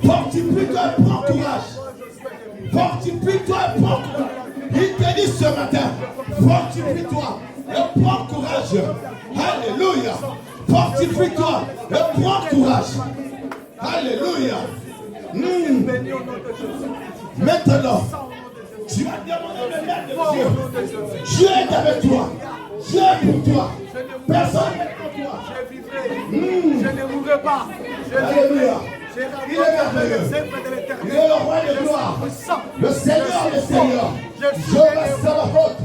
Fortifie-toi et prends courage. Fortifie-toi et prends courage. Il te dit ce matin, fortifie-toi et prends courage. Alléluia. Fortifie-toi et prends courage. Alléluia. Maintenant, tu vas demander le maître de Dieu. Dieu est avec toi. Dieu est pour toi. Personne n'est pour toi. Je ne mourrai pas. Alléluia. Il est merveilleux. Il est le roi de gloire. Le Seigneur des seigneurs. Jéhovah Sabaoth.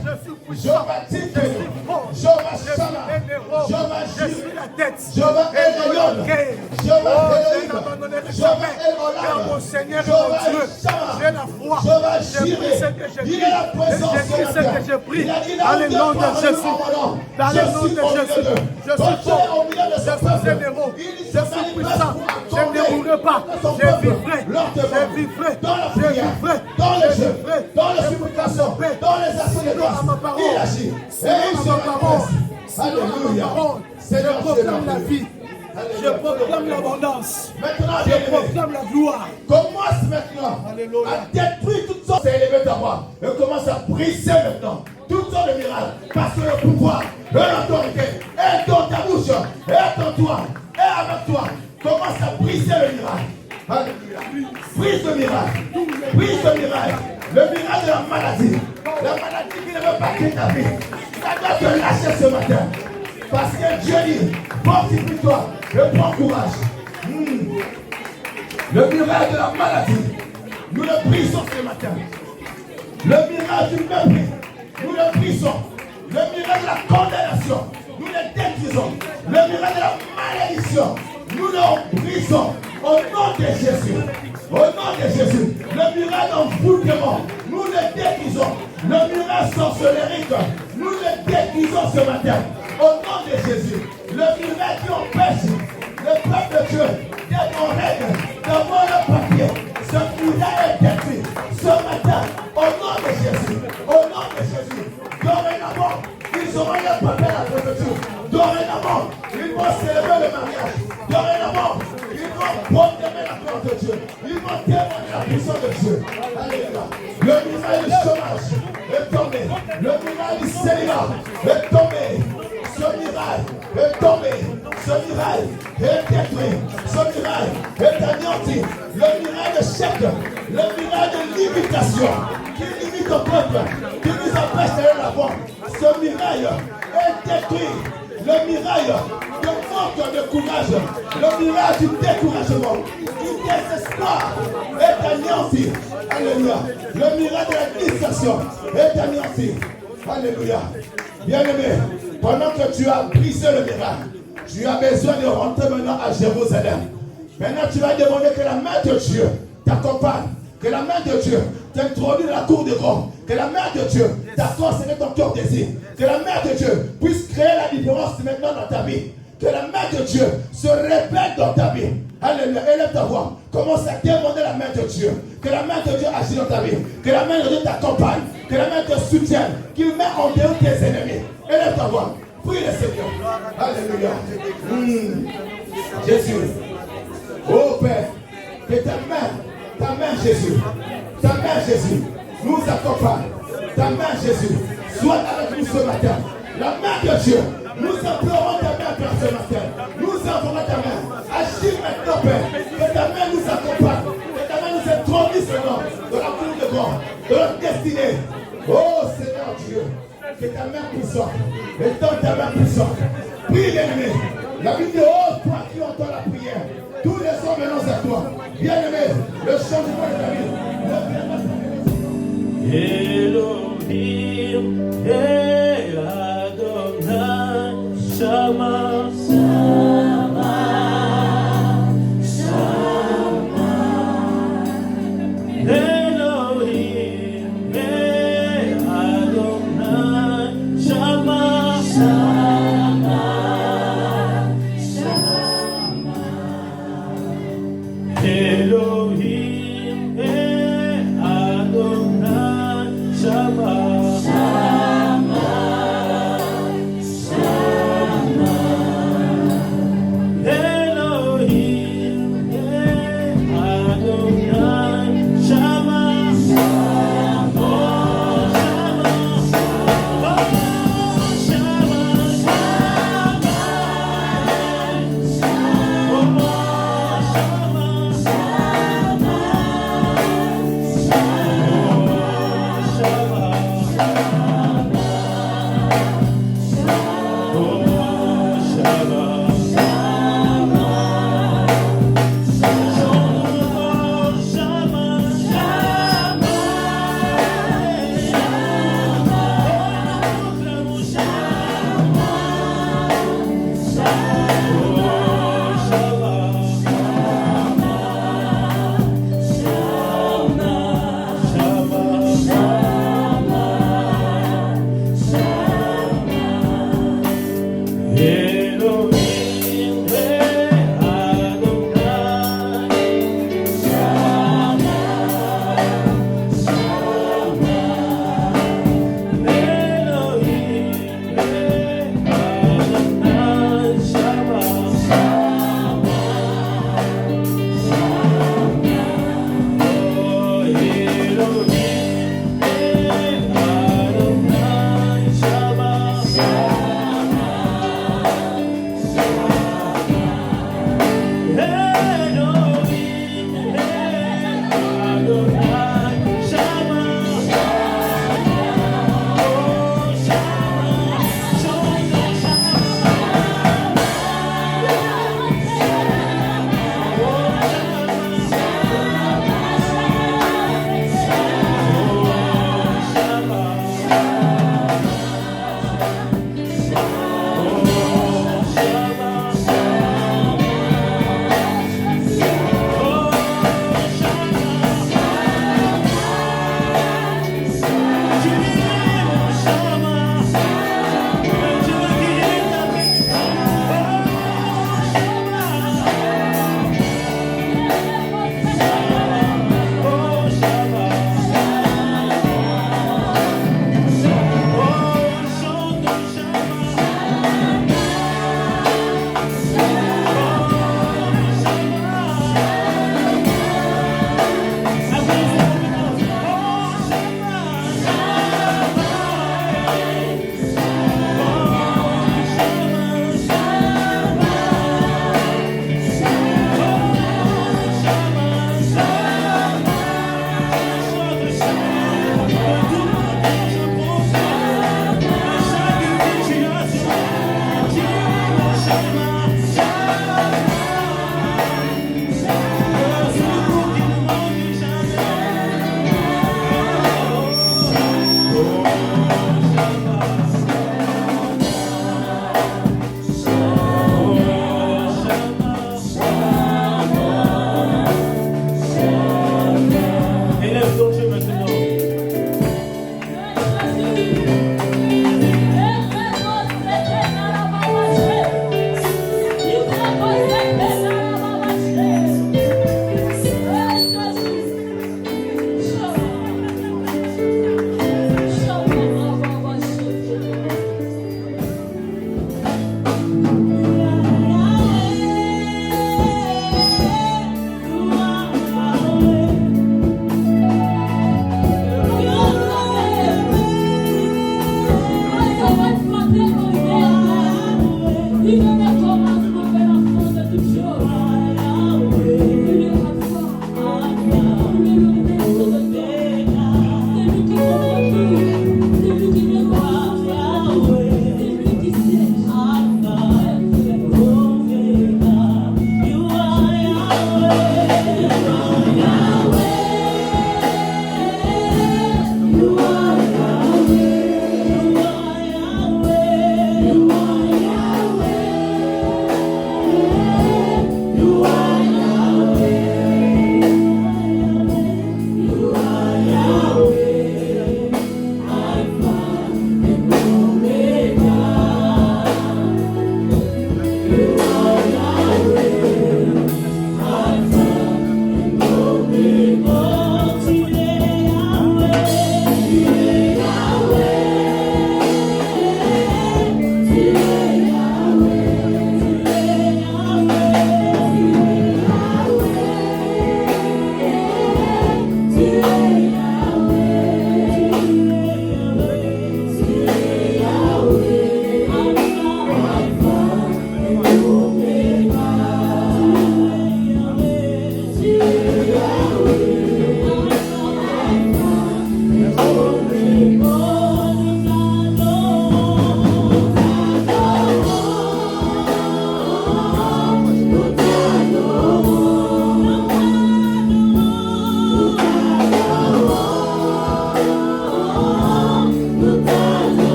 Jéhovah Tikkun. Jéhovah Shammah. Jéhovah Jireh. Jéhovah El-Elyon. Jéhovah Elohim. Jéhovah El-Olam. Jéhovah Shammah. Jéhovah Jireh. Il est la présence de Dieu. Il a dit dans le nom de Jésus. Dans le nom de Jésus. Je suis fort. Je suis généreux. Je suis puissant. Je ne mourrai pas. Je vivrai. Je vivrai. Dans la prière, dans les jeux, dans les supplications, dans les actions de grâce, il agit. Et il se manifeste. Alléluia. Je proclame la vie. Je proclame l'abondance. Je proclame la gloire. Commence maintenant à détruire toutes sortes d'éléments ta voix. Et commence à briser maintenant toutes sortes de miracles. Parce que le pouvoir et l'autorité est dans ta bouche, est en toi, est avec toi. Commence à briser le miracle. Alléluia. Brise le miracle. Brise le miracle. Le miracle de la maladie. La maladie qui ne veut pas quitter ta vie. Ça doit te lâcher ce matin. Parce que Dieu dit, fortifie-toi et prends courage. Le miracle de la maladie, nous le brisons ce matin. Le miracle du mépris, nous le brisons. Le miracle de la condamnation, nous le détruisons. Le miracle de la malédiction, nous le brisons. Au nom de Jésus. Au nom de Jésus. Le miracle d'envoûtement, nous le détruisons. Le miracle sorcellerique, nous le détruisons ce matin. Au nom de Jésus. Le miracle qui empêche le peuple de Dieu d'être en règle, d'avoir le papier. Ce miracle est détruit ce matin. Au nom de Jésus. Au nom de Jésus. Dorénavant, ils auront le papier à la préfecture. Dorénavant, ils vont célébrer le mariage. Dorénavant, ils vont proclamer la gloire de Dieu. Ils vont témoigner la puissance de Dieu. Alléluia. Le miracle du chômage est tombé. Le miracle du célibat est tombé. Ce miracle est tombé. Ce miracle est détruit. Ce miracle est anéanti. Le miracle de chèque. Le miracle de limitation qui limite au peuple, qui nous empêche d'aller l'avant. Ce miracle est détruit. Le miracle de manque de courage, le miracle du découragement, du désespoir est anéanti. Alléluia. Le miracle de la distraction est anéanti. Alléluia. Bien-aimé, pendant que tu as brisé le miracle, tu as besoin de rentrer maintenant à Jérusalem. Maintenant, tu vas demander que la main de Dieu t'accompagne. Que la main de Dieu t'introduise dans la cour de grands. Que la main de Dieu t'accorde ce que ton cœur désire. Que la main de Dieu puisse créer la différence maintenant dans ta vie. Que la main de Dieu se répète dans ta vie. Alléluia. Élève ta voix. Commence à demander la main de Dieu. Que la main de Dieu agisse dans ta vie. Que la main de Dieu t'accompagne. Que la main te soutienne. Qu'il met en dehors tes ennemis. Élève ta voix. Prie le Seigneur. Alléluia. Jésus. Oh Père. Que ta main Jésus, ta main Jésus, nous accompagne. Ta main Jésus, sois avec nous ce matin. La main de Dieu, nous implorons ta main Père ce matin. Nous implorons ta main. Agis maintenant Père. Que ta main nous accompagne. Que ta main nous introduise maintenant dans la cour de grand, dans notre destinée. Oh Seigneur Dieu, que ta main puissante, étends ta main puissante. Prie bien-aimé. La Bible dit, oh toi qui entends la prière, tous les hommes venons à toi. Bien-aimé, le changement de la vie. Elohim, Adonai, Shammah, Shammah. Elohim, Adonai, Shammah, Elohim, Adonai, Shammah,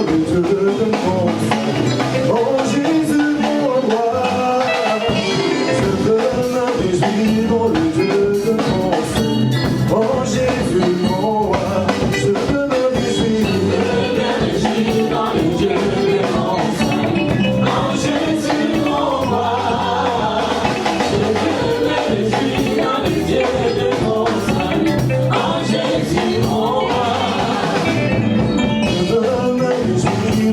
le Dieu de mon salut. Oh Jésus mon roi, je veux me réjouir dans le Dieu de mon salut. Oh Jésus mon roi, je veux me réjouir dans le Dieu de mon salut. Oh Jésus mon roi, je veux me réjouir dans le Dieu de mon salut. Oh Jésus mon roi, je veux me réjouir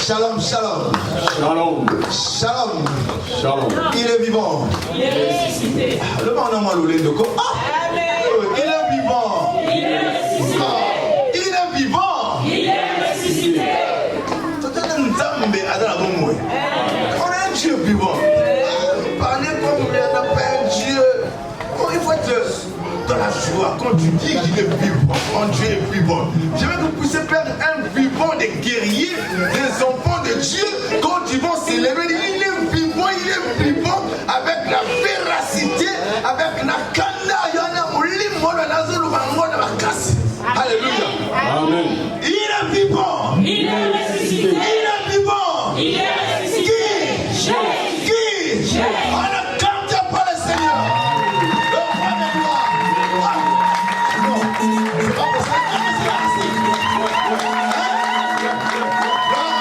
Shalom, shalom. Shalom. Shalom. Shalom. Il est vivant. Il est ressuscité. Le monde a mal roulé de quoi? Il est vivant. Il est ressuscité. Il est vivant. Il est ressuscité. Tout le monde adore la bonne. joie quand tu dis qu'il est vivant, quand Dieu est vivant. Je veux que vous puissiez perdre un vivant des guerriers, des enfants de Dieu, quand ils vont s'élever, il est vivant avec la véracité, avec la kanda, alléluia. Amen. Il est vivant. Il est ressuscité. Il est vivant. Il est ressuscité. Qui? On ne compte pas le Seigneur. Le roi de gloire. Non, c'est pas pour ça. C'est ainsi. Gloire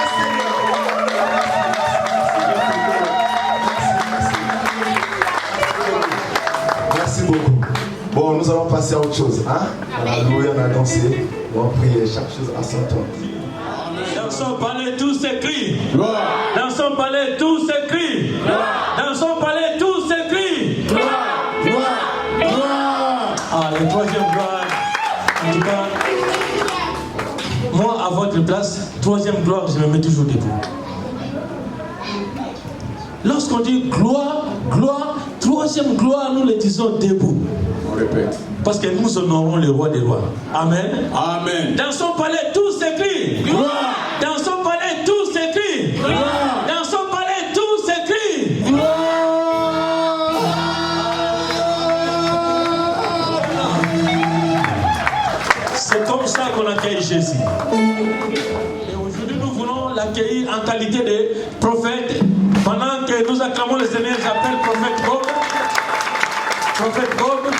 au Seigneur. Merci beaucoup. Bon, nous allons passer à autre chose. Hein? Alléluia, on a dansé. On va prier chaque chose à son temps. Dans son palais, tout s'écrit. Dans son palais, tout s'écrit. Dans son palais, tout s'écrit. Ah, le troisième gloire. En tout cas, moi, à votre place, troisième gloire, je me mets toujours debout. Lorsqu'on dit gloire, gloire, troisième gloire, nous le disons debout. On répète. Parce que nous honorons le roi des rois. Amen. Amen. Dans son palais, tout s'écrit. Gloire. Dans son palais, tout s'écrit. Gloire. Dans son palais, tout s'écrit. C'est comme ça qu'on accueille Jésus. Et aujourd'hui, nous voulons l'accueillir en qualité de prophète. Pendant que nous acclamons le Seigneur, j'appelle prophète Bob. Prophète Bob.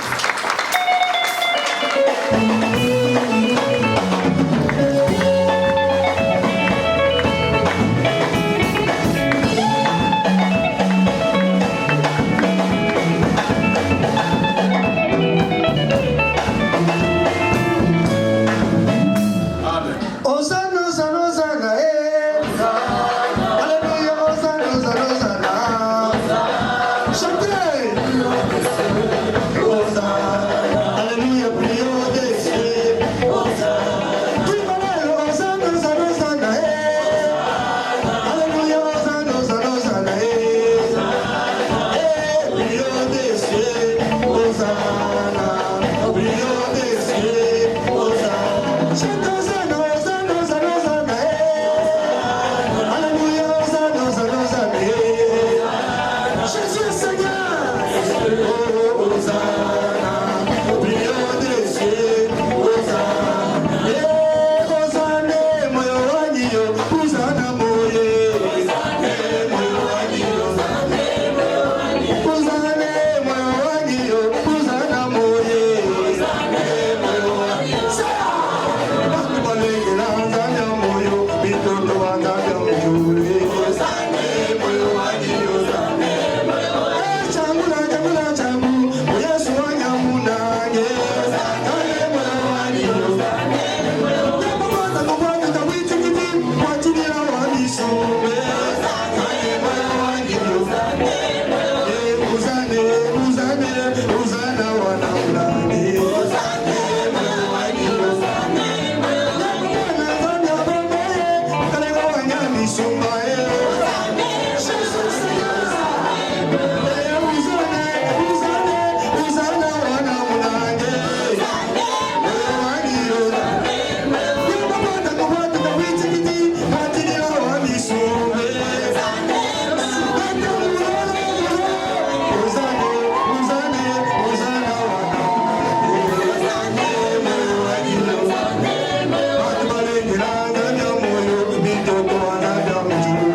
Thank you.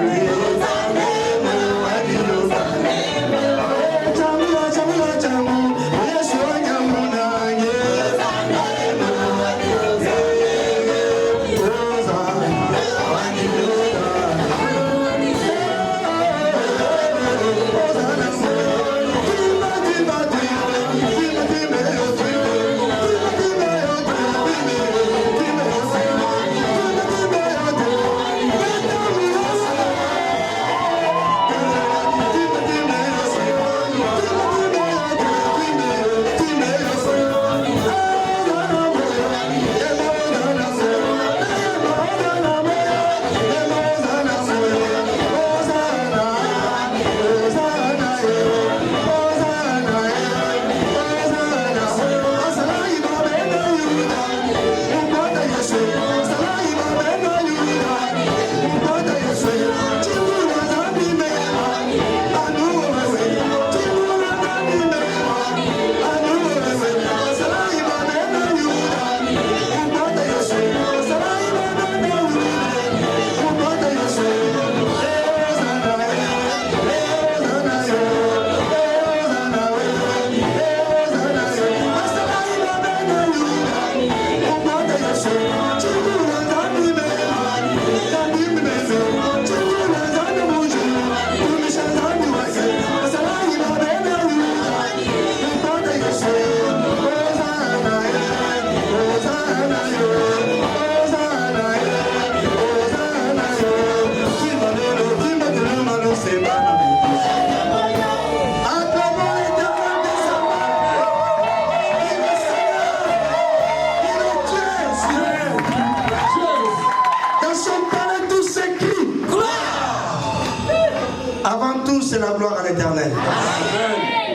Avant tout, c'est la gloire à l'Éternel.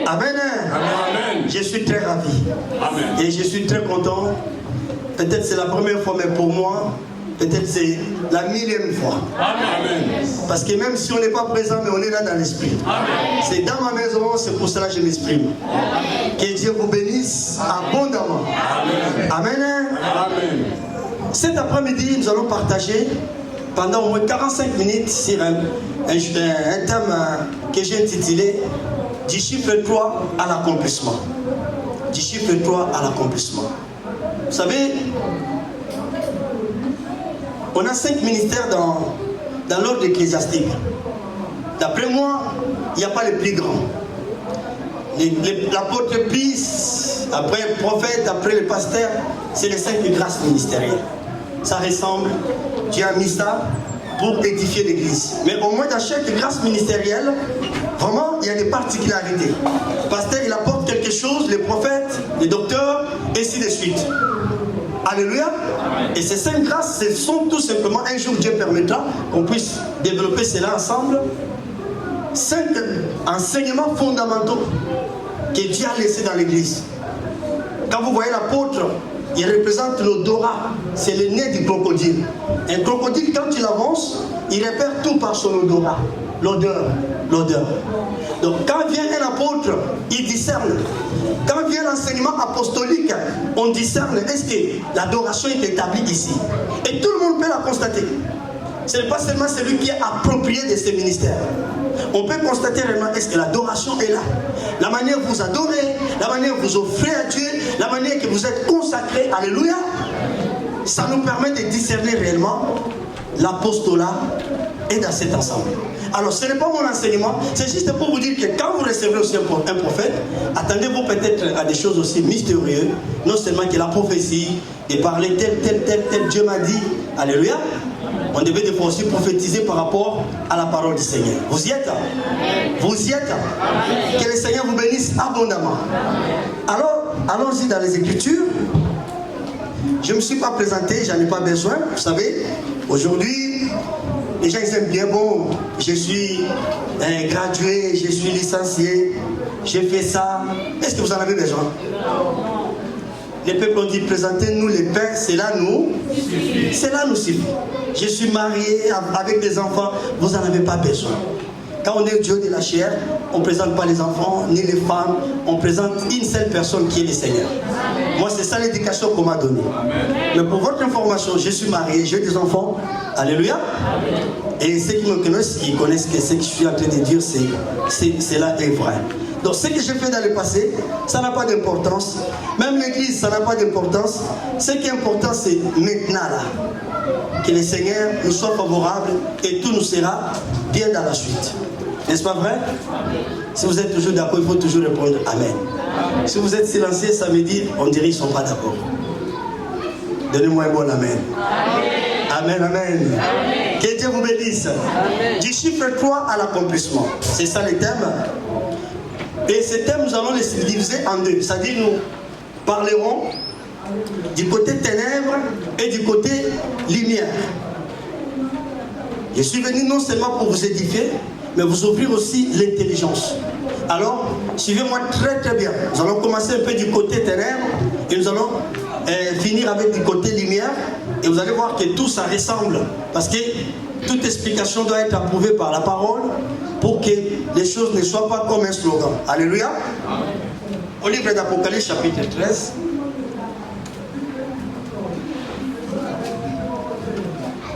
Amen. Amen. Je suis très ravi. Amen. Et je suis très content. Peut-être c'est la première fois, mais pour moi, peut-être c'est la 1000e fois. Amen. Parce que même si on n'est pas présent, mais on est là dans l'esprit. C'est dans ma maison, c'est pour cela que je m'exprime. Que Dieu vous bénisse abondamment. Amen. Amen. Cet après-midi, nous allons partager pendant au moins 45 minutes sur un thème que j'ai intitulé du chiffre 3 à l'accomplissement. Du chiffre 3 à l'accomplissement. Vous savez, on a 5 ministères dans l'ordre ecclésiastique. D'après moi, il n'y a pas les plus grands. L'apôtre Pisse, après le prophète, après le pasteur, c'est les 5 grâces ministérielles. Ça ressemble, Dieu a mis ça pour édifier l'église. Mais au moins dans chaque grâce ministérielle, vraiment, il y a des particularités. Le pasteur, il apporte quelque chose, les prophètes, les docteurs, et ainsi de suite. Alléluia. Et ces 5 grâces, ce sont tout simplement, un jour Dieu permettra qu'on puisse développer cela ensemble, 5 enseignements fondamentaux que Dieu a laissés dans l'église. Quand vous voyez l'apôtre, il représente l'odorat, c'est le nez du crocodile. Un crocodile, quand il avance, il repère tout par son odorat, l'odeur. Donc quand vient un apôtre, il discerne. Quand vient l'enseignement apostolique, on discerne, est-ce que l'adoration est établie ici? Et tout le monde peut la constater. Ce n'est pas seulement celui qui est approprié de ces ministères. On peut constater réellement, est-ce que l'adoration est là? La manière que vous adorez, la manière que vous offrez à Dieu, la manière que vous êtes consacré, alléluia, ça nous permet de discerner réellement l'apostolat est dans cet ensemble. Alors ce n'est pas mon enseignement, c'est juste pour vous dire que quand vous recevez aussi un prophète, attendez-vous peut-être à des choses aussi mystérieuses, non seulement que la prophétie, et parler tel Dieu m'a dit, alléluia. On devait des fois aussi prophétiser par rapport à la parole du Seigneur. Vous y êtes? Vous y êtes? Que le Seigneur vous bénisse abondamment. Alors, allons-y dans les Écritures. Je ne me suis pas présenté, j'en ai pas besoin. Vous savez, aujourd'hui, les gens ils aiment bien, bon, je suis gradué, je suis licencié, j'ai fait ça. Est-ce que vous en avez besoin? Les peuples ont dit, présentez-nous les pères, c'est là nous suffit. Je suis marié avec des enfants, vous n'en avez pas besoin. Quand on est Dieu de la chair, on ne présente pas les enfants, ni les femmes, on présente une seule personne qui est le Seigneur. Moi, c'est ça l'éducation qu'on m'a donnée. Mais pour votre information, je suis marié, j'ai des enfants, alléluia. Et ceux qui me connaissent, ils connaissent que ce que je suis en train de dire, c'est là est vrai. Donc ce que j'ai fait dans le passé, ça n'a pas d'importance. Même l'église, ça n'a pas d'importance. Ce qui est important, c'est maintenant là. Que le Seigneur nous soit favorable et tout nous sera bien dans la suite. N'est-ce pas vrai? Si vous êtes toujours d'accord, il faut toujours répondre Amen. Si vous êtes silencieux, ça veut dire, on dirait qu'ils ne sont pas d'accord. Donnez-moi un bon Amen. Amen, amen. Que Dieu vous bénisse. Du chiffre 3 à l'accomplissement. C'est ça le thème. Et ces thèmes, nous allons les diviser en deux. C'est-à-dire, nous parlerons du côté ténèbres et du côté lumière. Je suis venu non seulement pour vous édifier, mais vous offrir aussi l'intelligence. Alors, suivez-moi très très bien. Nous allons commencer un peu du côté ténèbres et nous allons finir avec du côté lumière. Et vous allez voir que tout ça ressemble. Parce que toute explication doit être approuvée par la parole pour que les choses ne soient pas comme un slogan. Alléluia. Au livre d'Apocalypse chapitre 13.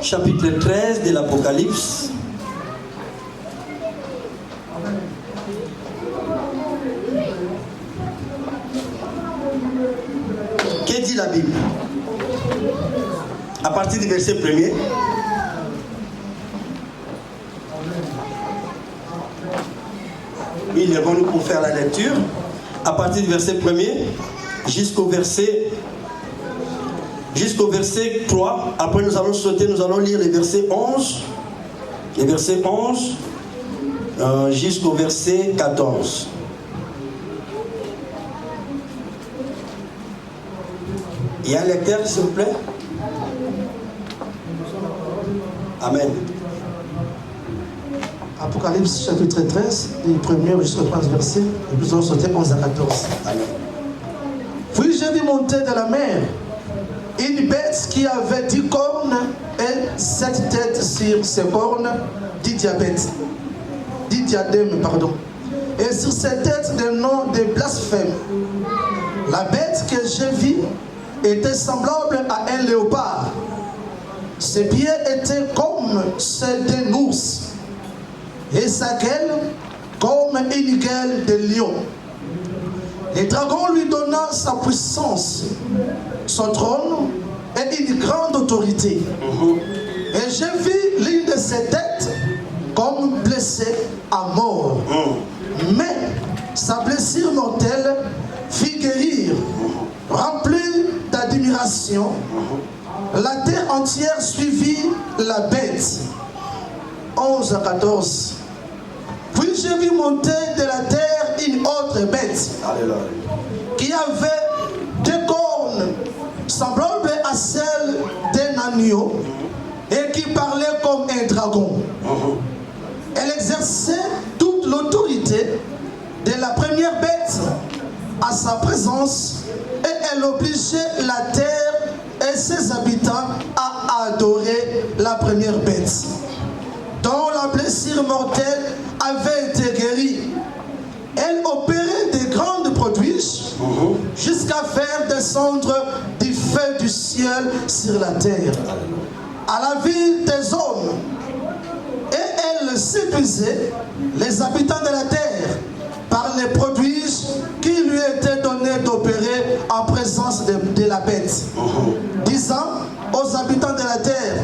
Chapitre 13 de l'Apocalypse. Que dit la Bible? À partir du verset 1er. Il est venu pour faire la lecture. À partir du verset 1er jusqu'au verset 3. Après nous allons sauter, nous allons lire les versets 11. Les versets 11 jusqu'au verset 14. Il y a un lecteur, s'il vous plaît? Amen. Apocalypse chapitre 13, du 1er jusqu'au 15 verset, et nous allons sauter 11 à 14. Amen. Puis j'ai vu monter de la mer une bête qui avait 10 cornes et 7 têtes sur ses cornes, 10 diadèmes, pardon. Et sur ses têtes des noms de blasphème. La bête que j'ai vue était semblable à un léopard. Ses pieds étaient comme ceux d'un ours, et sa gueule comme une gueule de lion. Le dragon lui donna sa puissance, son trône et une grande autorité. Et j'ai vu l'une de ses têtes comme blessée à mort. Mais sa blessure mortelle fit guérir. Remplie d'admiration, la terre entière suivit la bête. 11 à 14. Puis j'ai vu monter de la terre une autre bête. Alléluia. Qui avait 2 cornes semblables à celles d'un agneau et qui parlait comme un dragon. Elle exerçait toute l'autorité de la première bête à sa présence et elle obligeait la terre et ses habitants à adorer la première bête, dont la blessure mortelle avait été guérie. Elle opérait de grandes prodiges jusqu'à faire descendre du feu du ciel sur la terre, à la vie des hommes. Et elle séduisait les habitants de la terre par les prodiges qui lui étaient donnés d'opérer en présence de la bête, disant aux habitants de la terre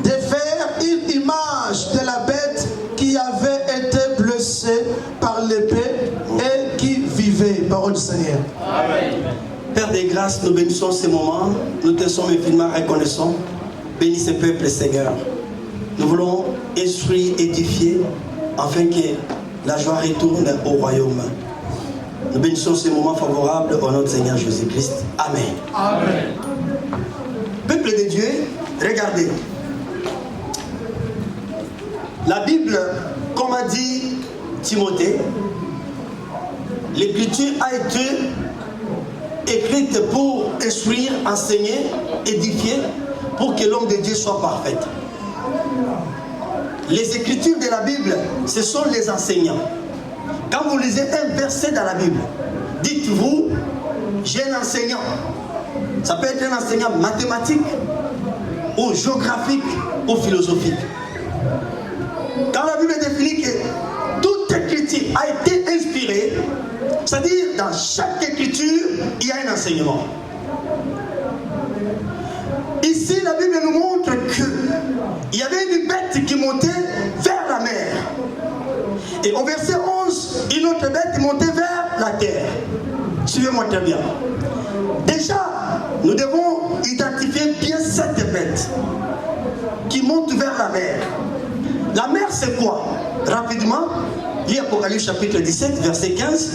de faire une image de la bête qui avait été blessée par l'épée et qui vivait. Parole du Seigneur. Amen. Père des grâces, nous bénissons ces moments, nous te sommes infiniment reconnaissants. Bénis ce peuple, Seigneur. Nous voulons instruire, édifier, afin que la joie retourne au royaume. Nous bénissons ces moments favorables au nom de Seigneur Jésus-Christ. Amen. Amen. Peuple de Dieu, regardez. La Bible, comme a dit Timothée, l'écriture a été écrite pour instruire, enseigner, édifier, pour que l'homme de Dieu soit parfait. Les écritures de la Bible, ce sont les enseignants. Quand vous lisez un verset dans la Bible, dites-vous, j'ai un enseignant. Ça peut être un enseignant mathématique, ou géographique, ou philosophique. Quand la Bible définit que toute écriture a été inspirée, c'est-à-dire dans chaque écriture, il y a un enseignement. Ici, la Bible nous montre qu'il y avait une bête qui montait vers la mer. Et au verset 11, une autre bête montait vers la terre. Suivez-moi très bien. Déjà, nous devons identifier bien cette bête qui monte vers la mer. La mer, c'est quoi? Rapidement, lis Apocalypse chapitre 17, verset 15.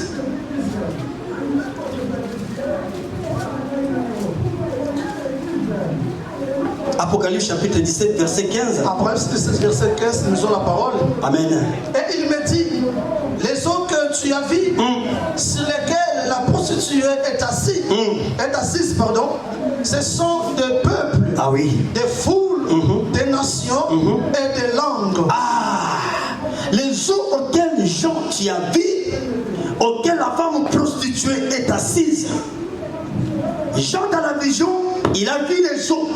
Apocalypse chapitre 17, verset 15. Apocalypse 17, verset 15, nous avons la parole. Amen. Et il me dit, les eaux que tu as vues, sur lesquelles la prostituée est assise, ce sont des peuples, Ah oui. des foules, des nations et des langues. Ah, les eaux auxquelles Jean tu as vu, auxquelles la femme prostituée est assise. Jean dans la vision, il a vu les eaux.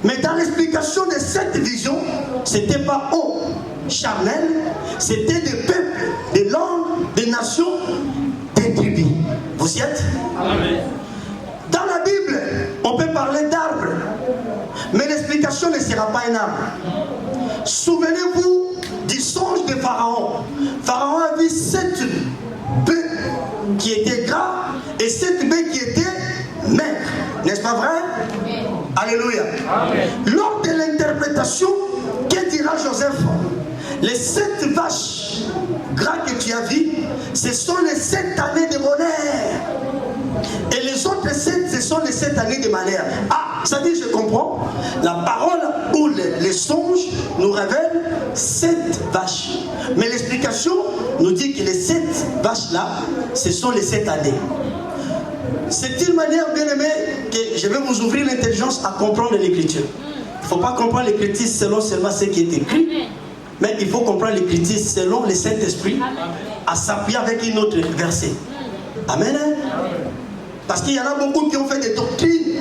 Mais dans l'explication de cette vision, ce n'était pas eau charnelle, c'était des peuples, des langues, des nations, des tribus. Vous y êtes? Amen. Dans la Bible, on peut parler d'arbres, mais l'explication ne sera pas un arbre. Souvenez-vous du songe de Pharaon. Pharaon a vu 7 bœufs qui étaient gras et 7 bœufs qui étaient maigres. N'est-ce pas vrai? Alléluia. Amen. Lors de l'interprétation, que dira Joseph? Les 7 vaches gras que tu as vues, ce sont les 7 années de bonheur. Et les autres 7, ce sont les 7 années de malheur. Ah, ça dit, je comprends. La parole ou les songes nous révèlent 7 vaches. Mais l'explication nous dit que les 7 vaches-là, ce sont les 7 années. C'est une manière, bien aimée, que je vais vous ouvrir l'intelligence à comprendre l'écriture. Il ne faut pas comprendre l'écriture selon seulement ce qui est écrit, mais il faut comprendre l'écriture selon le Saint-Esprit, à s'appuyer avec une autre verset. Amen. Parce qu'il y en a beaucoup qui ont fait des doctrines.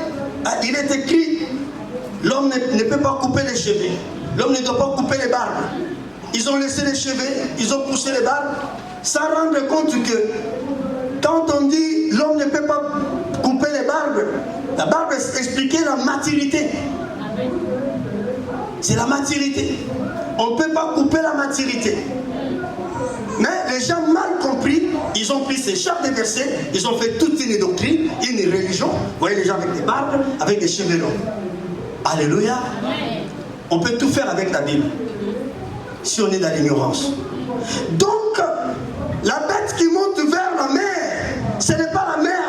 Il est écrit, l'homme ne peut pas couper les cheveux. L'homme ne doit pas couper les barbes. Ils ont laissé les cheveux, ils ont poussé les barbes, sans rendre compte que quand on dit l'homme ne peut pas couper les barbes, la barbe expliquait la maturité. C'est la maturité. On ne peut pas couper la maturité. Mais les gens mal compris, ils ont pris ces chaque versets, ils ont fait toute une doctrine, une religion. Vous voyez les gens avec des barbes, avec des cheveux longs. Alléluia. On peut tout faire avec la Bible, si on est dans l'ignorance. Donc, la bête qui monte vers la mer, ce n'est pas la mer,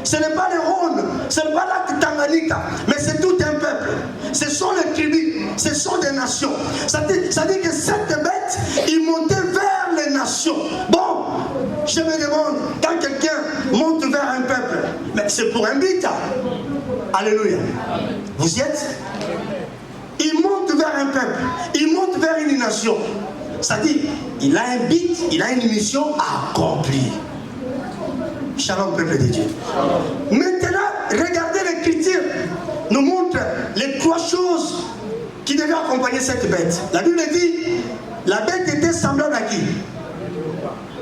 ce n'est pas les Rhônes, ce n'est pas la Tanganyika, mais c'est tout un peuple. Ce sont les tribus, ce sont des nations. Ça dit que cette bête, il montait vers les nations. Bon, je me demande, quand quelqu'un monte vers un peuple, mais c'est pour un but. Alléluia. Vous y êtes? Il monte vers un peuple, il monte vers une nation. Ça dit, il a un but, il a une mission à accomplir. Shalom, peuple de Dieu. Maintenant, regardez l'écriture nous montre les 3 choses qui devaient accompagner cette bête. La Bible dit, la bête était semblable à qui?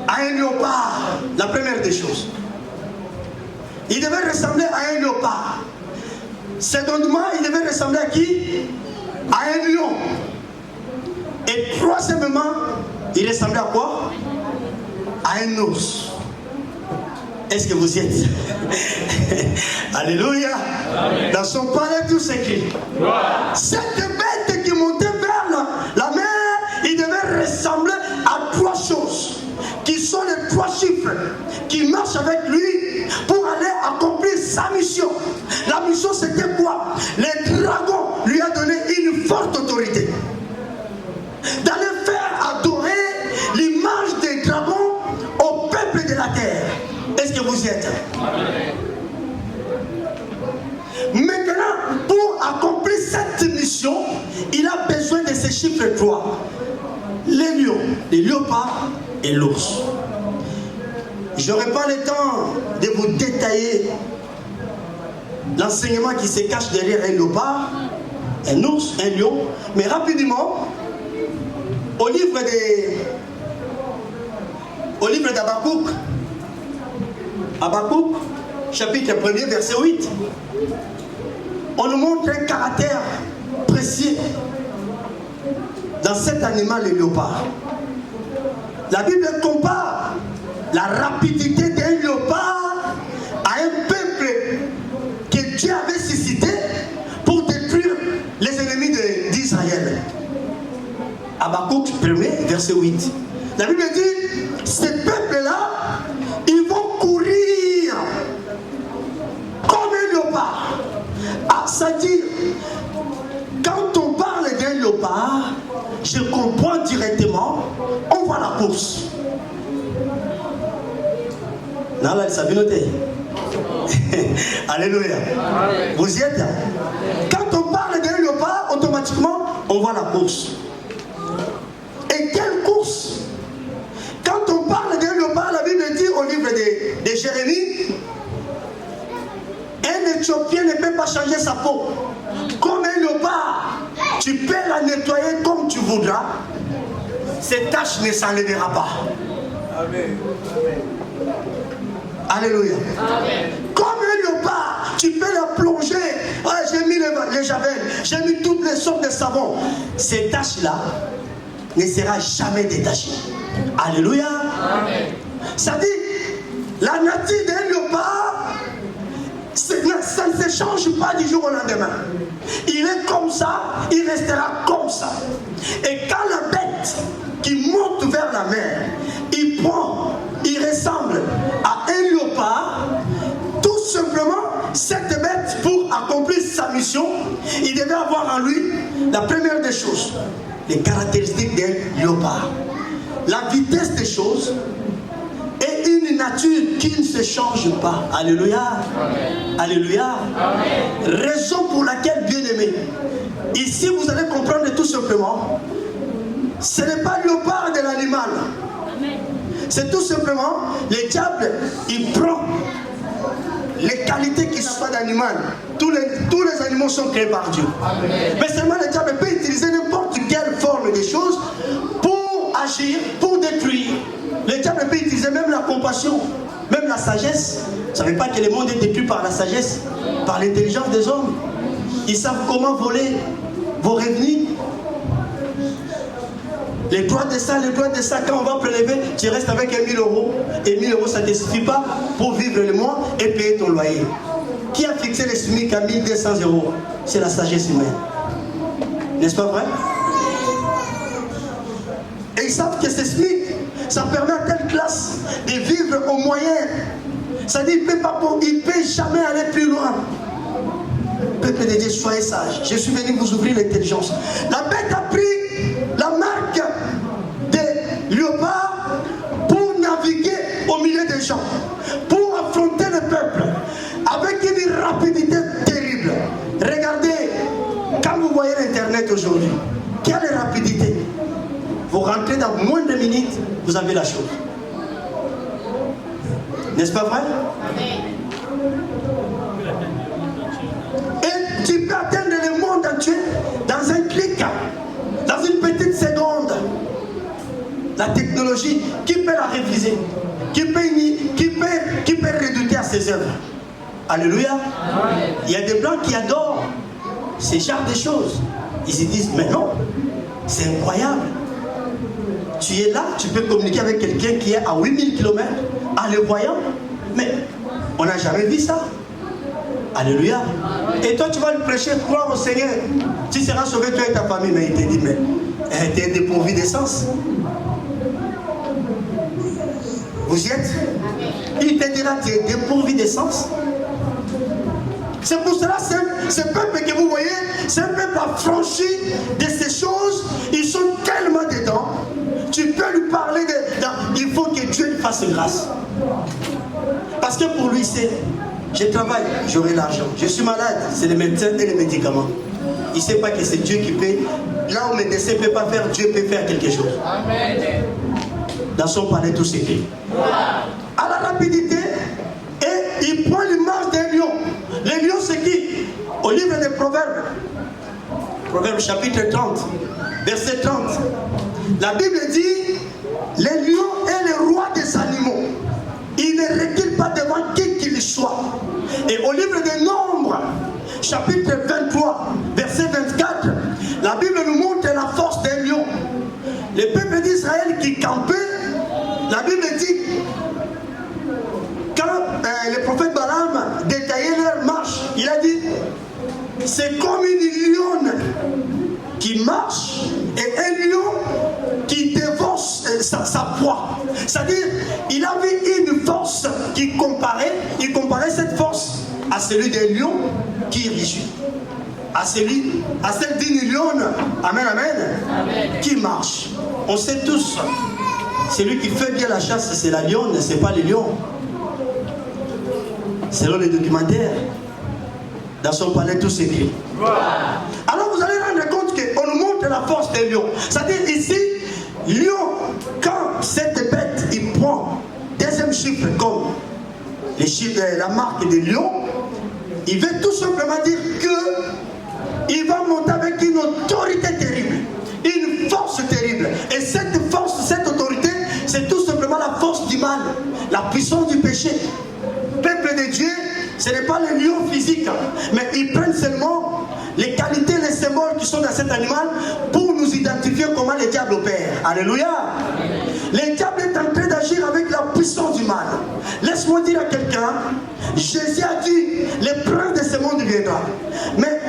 À un léopard, la première des choses. Il devait ressembler à un léopard. Secondement, il devait ressembler à qui? À un lion. Et troisièmement, il ressemblait à quoi? À un ours. Est-ce que vous y êtes? Alléluia. Amen. Dans son palais, tout s'écrit. Cette bête qui montait vers la mer, il devait ressembler à 3 choses, qui sont les 3 chiffres, qui marchent avec lui pour aller accomplir sa mission. La mission, c'était quoi? Le dragon lui a donné une forte autorité d'aller faire adorer l'image des dragons au peuple de la terre. Est-ce que vous y êtes? Maintenant, pour accomplir cette mission, il a besoin de ces chiffres 3. Les lions, les léopards et l'ours. Je n'aurai pas le temps de vous détailler l'enseignement qui se cache derrière un léopard, un ours, un lion. Mais rapidement, au livre d'Habakkuk, Habakkuk, chapitre 1er, verset 8, on nous montre un caractère précis dans cet animal, le léopard. La Bible compare la rapidité d'un léopard à un peuple que Dieu avait suscité pour détruire les ennemis d'Israël. Habakkuk 1er, verset 8. La Bible dit, ces peuples-là, ils vont courir comme un léopard. Ah, ça dit, quand on parle d'un léopard, je comprends directement, on voit la course. Non, là, ça vient noter. Alléluia. Amen. Vous y êtes? Quand on parle d'un léopard, automatiquement, on voit la course. Et quelle course? Quand on parle d'un léopard, la Bible dit au livre de Jérémie, un Éthiopien ne peut pas changer sa peau. Comme un léopard, tu peux la nettoyer comme tu voudras. Cette tache ne s'enlèvera pas. Amen. Alléluia. Amen. Comme un léopard, tu peux la plonger. Ah, j'ai mis les javel, j'ai mis toutes les sortes de savons. Cette tache-là ne sera jamais détachée. Alléluia. Amen. Ça dit, la nature d'un léopard, ça ne se change pas du jour au lendemain. Il est comme ça, il restera comme ça. Et quand la bête qui monte vers la mer, il ressemble à un léopard, tout simplement, cette bête, pour accomplir sa mission, il devait avoir en lui la première des choses, les caractéristiques d'un léopard. La vitesse des choses et une nature qui ne se change pas. Alléluia. Amen. Alléluia. Amen. Raison pour laquelle, bien aimé, ici vous allez comprendre tout simplement, ce n'est pas le léopard de l'animal. C'est tout simplement, le diable, il prend les qualités qui soient d'animal. Tous les animaux sont créés par Dieu. Amen. Mais seulement le diable peut utiliser n'importe quelle forme des choses pour agir, pour détruire. Le diable peut utiliser même la compassion, même la sagesse. Vous ne savez pas que le monde est détruit par la sagesse, par l'intelligence des hommes. Ils savent comment voler vos revenus. Les droits de ça, quand on va prélever, tu restes avec 1 000 euros. Et 1 000 euros, ça ne te suffit pas pour vivre le mois et payer ton loyer. Qui a fixé le SMIC à 1 200 euros? C'est la sagesse humaine. N'est-ce pas vrai? Et ils savent que ce SMIC, ça permet à telle classe de vivre au moyen. C'est-à-dire qu'il ne peut jamais aller plus loin. Peuple de Dieu, soyez sages. Je suis venu vous ouvrir l'intelligence. La bête a pris la marque des léopards pour naviguer au milieu des gens, pour affronter le peuple avec une rapidité terrible. Regardez, quand vous voyez l'internet aujourd'hui, quelle rapidité! Vous rentrez dans moins de minutes, vous avez la chose. N'est-ce pas vrai? Et tu peux atteindre le monde entier dans un clic, dans une petite seconde. La technologie, qui peut la réviser? Qui peut redouter à ses œuvres? Alléluia. Il y a des blancs qui adorent ces genres de choses. Ils se disent, mais non, c'est incroyable. Tu es là, tu peux communiquer avec quelqu'un qui est à 8000 km en le voyant. Mais on n'a jamais vu ça. Alléluia. Et toi, tu vas lui prêcher, croire au Seigneur. Tu seras sauvé, toi et ta famille. Mais il te dit, mais tu es dépourvu d'essence. Vous y êtes? Il te dira, tu es dépourvu d'essence. C'est pour cela, ce peuple que vous voyez, c'est un peuple affranchi de ces choses. Ils sont tellement dedans. Tu peux lui parler il faut que Dieu lui fasse grâce. Parce que pour lui, c'est, je travaille, j'aurai l'argent. Je suis malade, c'est les médecins et les médicaments. Il ne sait pas que c'est Dieu qui paie. Là où le médecin ne peut pas faire, Dieu peut faire quelque chose. Amen. Dans son palais, tout s'écrit. À la rapidité, et il prend l'image d'un lion. Le lion, c'est qui? Au livre des Proverbes, Proverbes chapitre 30, verset 30. La Bible dit, le lion est le roi des animaux. Il ne recule pas devant qui qu'il soit. Et au livre des Nombres, chapitre 23, verset 24, la Bible nous montre la force d'un lion. Le peuple d'Israël qui campait, la Bible dit, quand le prophète Balaam détaillait leur marche, il a dit, c'est comme une lionne qui marche et un lion qui dévore sa proie. C'est-à-dire, il avait une force qui comparait, il comparait cette force à celui d'un lion qui rugit, à celle d'une lionne, amen, amen, amen, qui marche. On sait tous, celui qui fait bien la chasse, c'est la lionne, c'est pas le lion. Selon les documentaires, dans son palais, tout s'écrit. Alors vous allez rendre compte qu'on nous montre la force des lions. C'est-à-dire ici, lion, quand cette bête, il prend deuxième chiffre comme les chiffres, la marque des lions, il veut tout simplement dire que il va monter avec une autorité terrible, une force terrible. Et cette force, cette autorité, c'est tout simplement la force du mal, la puissance du péché. Peuple de Dieu, ce n'est pas le lion physique, mais ils prennent seulement les qualités, les symboles qui sont dans cet animal pour nous identifier comment le diable opère. Alléluia. Le diable est en train d'agir avec la puissance du mal. Laisse-moi dire à quelqu'un, Jésus a dit, le prince de ce monde viendra. Mais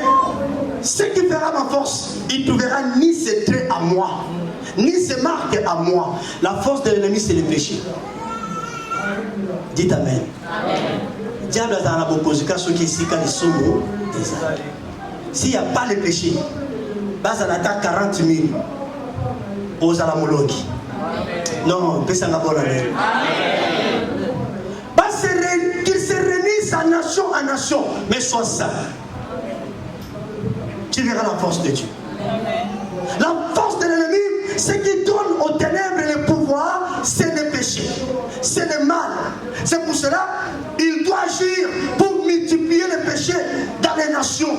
ce qui fera ma force, il ne trouvera ni ses traits à moi, ni ses marques à moi. La force de l'ennemi, c'est le péché. Dites Amen. Amen. diable a dans la bokozika ceux qui ici quand ils sont morts. S'il n'y a pas le péché, base à l'attaque 40 000 aux alamologues. Non, personne n'a pas la même. Qu'il se réunisse à nation en nation, mais sois saint. Tu verras la force de Dieu. La force de l'ennemi, ce qui donne aux ténèbres le pouvoir, c'est le péché, c'est le mal. C'est pour cela il doit agir pour multiplier le péché dans les nations.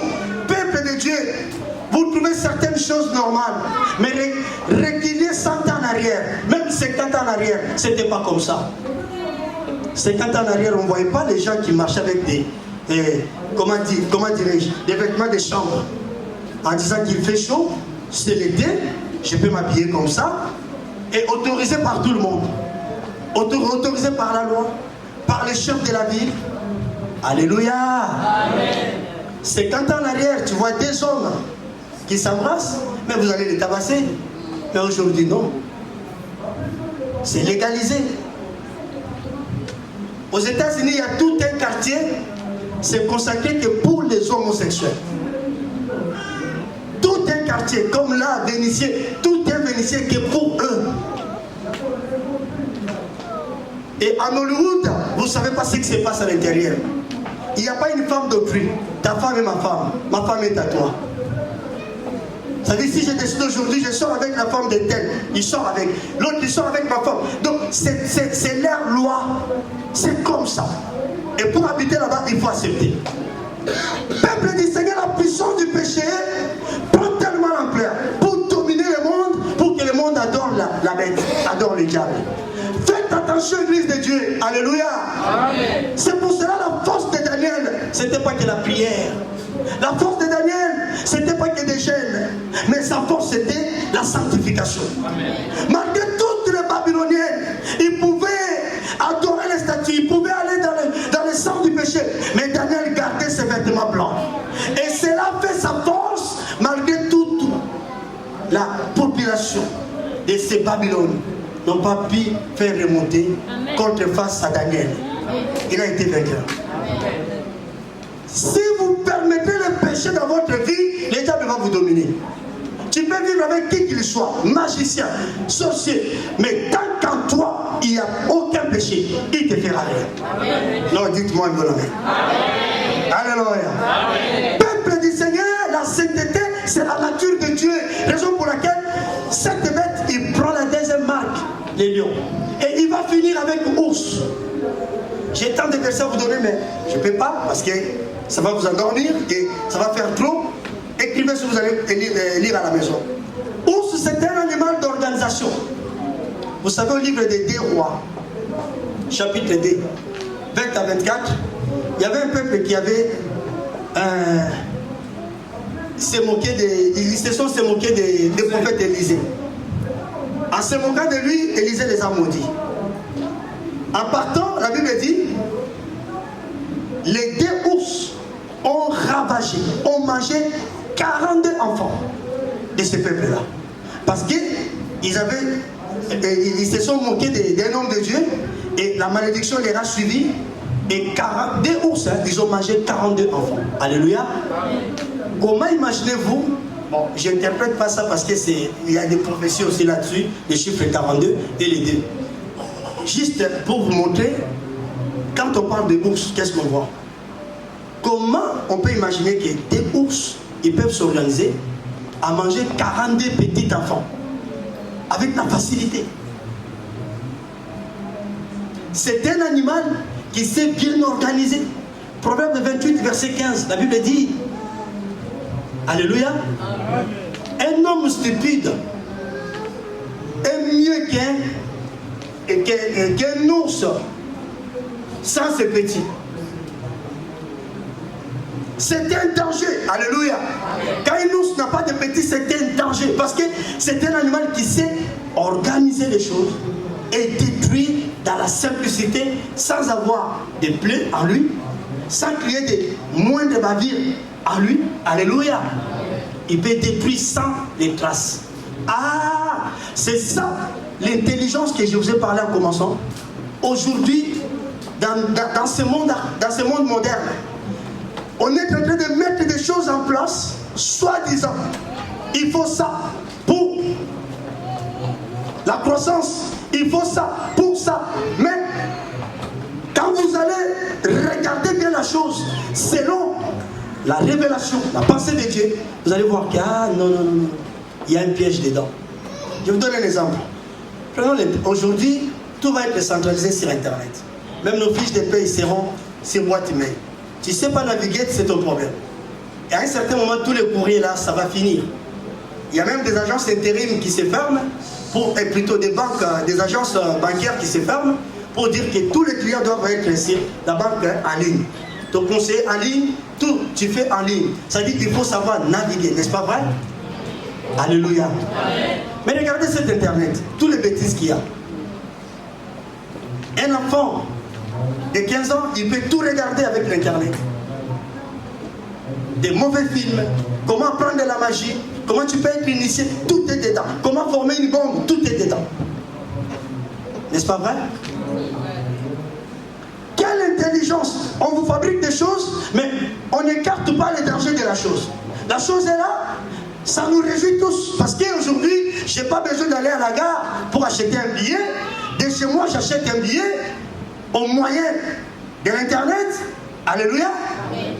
Peuple de Dieu, vous trouvez certaines choses normales, mais reculez 100 ans en arrière, même 50 ans en arrière, ce n'était pas comme ça. 50 ans en arrière, on ne voyait pas les gens qui marchaient avec des comment dirais-je, des vêtements de chambre, en disant qu'il fait chaud, c'est l'été, je peux m'habiller comme ça, et autorisé par tout le monde, autorisé par la loi, par les chefs de la ville. Alléluia. Amen. 50 ans en arrière, tu vois des hommes qui s'embrassent, mais vous allez les tabasser. Mais aujourd'hui, non. C'est légalisé. Aux États-Unis, il y a tout un quartier, c'est consacré que pour les homosexuels. Tout un quartier, comme là, Vénitieux, tout est Vénitieux que pour eux. Et en Hollywood, vous ne savez pas ce qui se passe à l'intérieur. Il n'y a pas une femme d'autrui. Ta femme est ma femme est à toi. Ça veut dire si je décide aujourd'hui, je sors avec la femme de tel, il sort avec, l'autre il sort avec ma femme. Donc c'est leur loi, c'est comme ça. Et pour habiter là-bas, il faut accepter. Peuple du Seigneur, la puissance du péché prend tellement l'ampleur pour dominer le monde, pour que le monde adore la bête, adore le diable. Faites attention, Église de Dieu. Alléluia. C'est pour cela la force de Daniel, ce n'était pas que la prière. La force de Daniel, ce n'était pas que des gènes, mais sa force c'était la sanctification. Amen. Malgré toutes les Babyloniennes, ils pouvaient adorer les statues, ils pouvaient aller dans le sang du péché, mais Daniel gardait ses vêtements blancs. Et cela fait sa force, malgré toute la population de ces Babylones n'ont pas pu faire remonter contre face à Daniel. Il a été vainqueur. Si vous permettez le péché dans votre vie, le diable va vous dominer. Tu peux vivre avec qui qu'il soit, magicien, sorcier, mais tant qu'en toi, il n'y a aucun péché, il ne te fera rien. Non, dites-moi un bon amen. Alléluia. Peuple du Seigneur, la sainteté, c'est la nature de Dieu. Raison pour laquelle cette bête, il prend la deuxième marque, les lions. Et il va finir avec ours. J'ai tant de versets à vous donner, mais je ne peux pas parce que ça va vous endormir et ça va faire trop. Écrivez si vous allez lire à la maison. Ours, c'est un animal d'organisation. Vous savez, au livre des 2 Rois, chapitre 2, 20 à 24, il y avait un peuple qui avait ils se sont moqués des prophètes d'Élisée. En se moquant de lui, Élisée les a maudits. En partant, la Bible dit, les 2 ours ont ravagé, ont mangé 42 enfants de ce peuple-là. Parce qu'ils se sont moqués d'un homme de Dieu et la malédiction les a suivis. Et 42 ours, ils ont mangé 42 enfants. Alléluia. Comment imaginez-vous? Bon, je n'interprète pas ça parce qu'il y a des prophéties aussi là-dessus, les chiffres 42 et les 2. Juste pour vous montrer, quand on parle de ours, qu'est-ce qu'on voit? Comment on peut imaginer que des ours, ils peuvent s'organiser à manger 42 petits enfants avec la facilité? C'est un animal qui s'est bien organisé. Proverbe 28, verset 15, la Bible dit, alléluia, un homme stupide est mieux qu'un ours sans ses petits. C'est un danger. Alléluia. Quand un ours n'a pas de petits, c'est un danger. Parce que c'est un animal qui sait organiser les choses et détruire dans la simplicité, sans avoir de plaies en lui, sans créer de moindres bavures en lui. Alléluia. Il peut détruire sans les traces. Ah, c'est ça l'intelligence que je vous ai parlé en commençant. Aujourd'hui, dans ce monde moderne. On est en train de mettre des choses en place, soi-disant. Il faut ça pour la croissance. Il faut ça pour ça. Mais quand vous allez regarder bien la chose, selon la révélation, la pensée de Dieu, vous allez voir qu'il y a, non, il y a un piège dedans. Je vous donne un exemple. Aujourd'hui, tout va être centralisé sur Internet. Même nos fiches de paie seront sur boîte email. Tu ne sais pas naviguer, c'est ton problème. Et à un certain moment, tous les courriers là, ça va finir. Il y a même des agences intérim qui se ferment, et plutôt des banques, des agences bancaires qui se ferment, pour dire que tous les clients doivent être sur la banque en ligne. Ton conseiller en ligne, tout tu fais en ligne. Ça dit qu'il faut savoir naviguer, n'est-ce pas vrai? Alléluia. Amen. Mais regardez cet Internet, tous les bêtises qu'il y a. Un enfant de 15 ans, il peut tout regarder avec l'Internet. Des mauvais films, comment apprendre de la magie, comment tu peux être initié, tout est dedans. Comment former une bombe, tout est dedans. N'est-ce pas vrai? Quelle intelligence! On vous fabrique des choses, mais on n'écarte pas les dangers de la chose. La chose est là, ça nous réjouit tous. Parce qu'aujourd'hui, je n'ai pas besoin d'aller à la gare pour acheter un billet. De chez moi, j'achète un billet au moyen de l'Internet. Alléluia.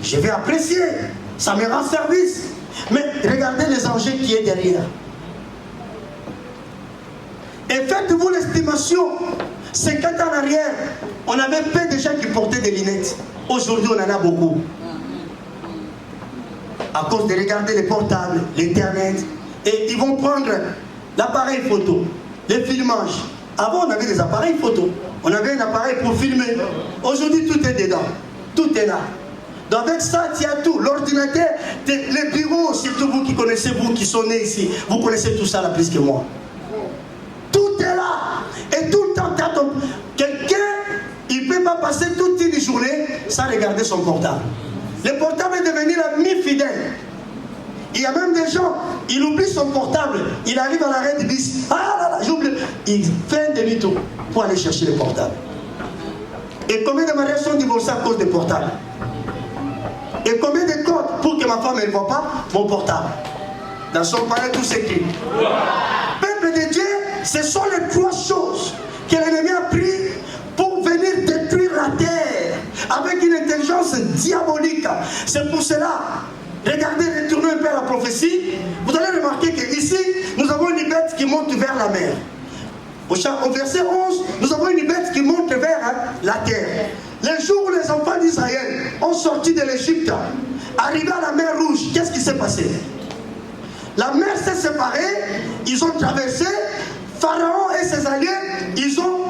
Je vais apprécier. Ça me rend service. Mais regardez les enjeux qui est derrière. Et faites-vous l'estimation. 50 ans en arrière, on avait peu de gens qui portaient des lunettes. Aujourd'hui, on en a beaucoup. À cause de regarder les portables, l'Internet. Et ils vont prendre l'appareil photo, les filmages. Avant, on avait des appareils photo. On avait un appareil pour filmer. Aujourd'hui, tout est dedans. Tout est là. Donc avec ça, il y a tout. L'ordinateur, les bureaux, surtout vous qui connaissez, vous qui sont nés ici, vous connaissez tout ça là plus que moi. Tout est là. Et tout le temps, quelqu'un, il ne peut pas passer toute une journée sans regarder son portable. Le portable est devenu l'ami fidèle. Il y a même des gens, il oublie son portable, il arrive à l'arrêt du bus, ah là là, j'oublie. Il fait un demi-tour pour aller chercher le portable. Et combien de mariages sont divorcés à cause des portables? Et combien de codes pour que ma femme ne voit pas mon portable? Dans son palais, tout s'écrit. Peuple de Dieu, ce sont les trois choses que l'ennemi a pris pour venir détruire la terre avec une intelligence diabolique. C'est pour cela, regardez, retournez un peu à la prophétie, vous allez remarquer qu'ici, nous avons une bête qui monte vers la mer. Au verset 11, nous avons une bête qui monte vers la terre. Les jours où les enfants d'Israël ont sorti de l'Égypte, arrivés à la mer Rouge, qu'est-ce qui s'est passé? La mer s'est séparée, ils ont traversé, Pharaon et ses alliés, ils ont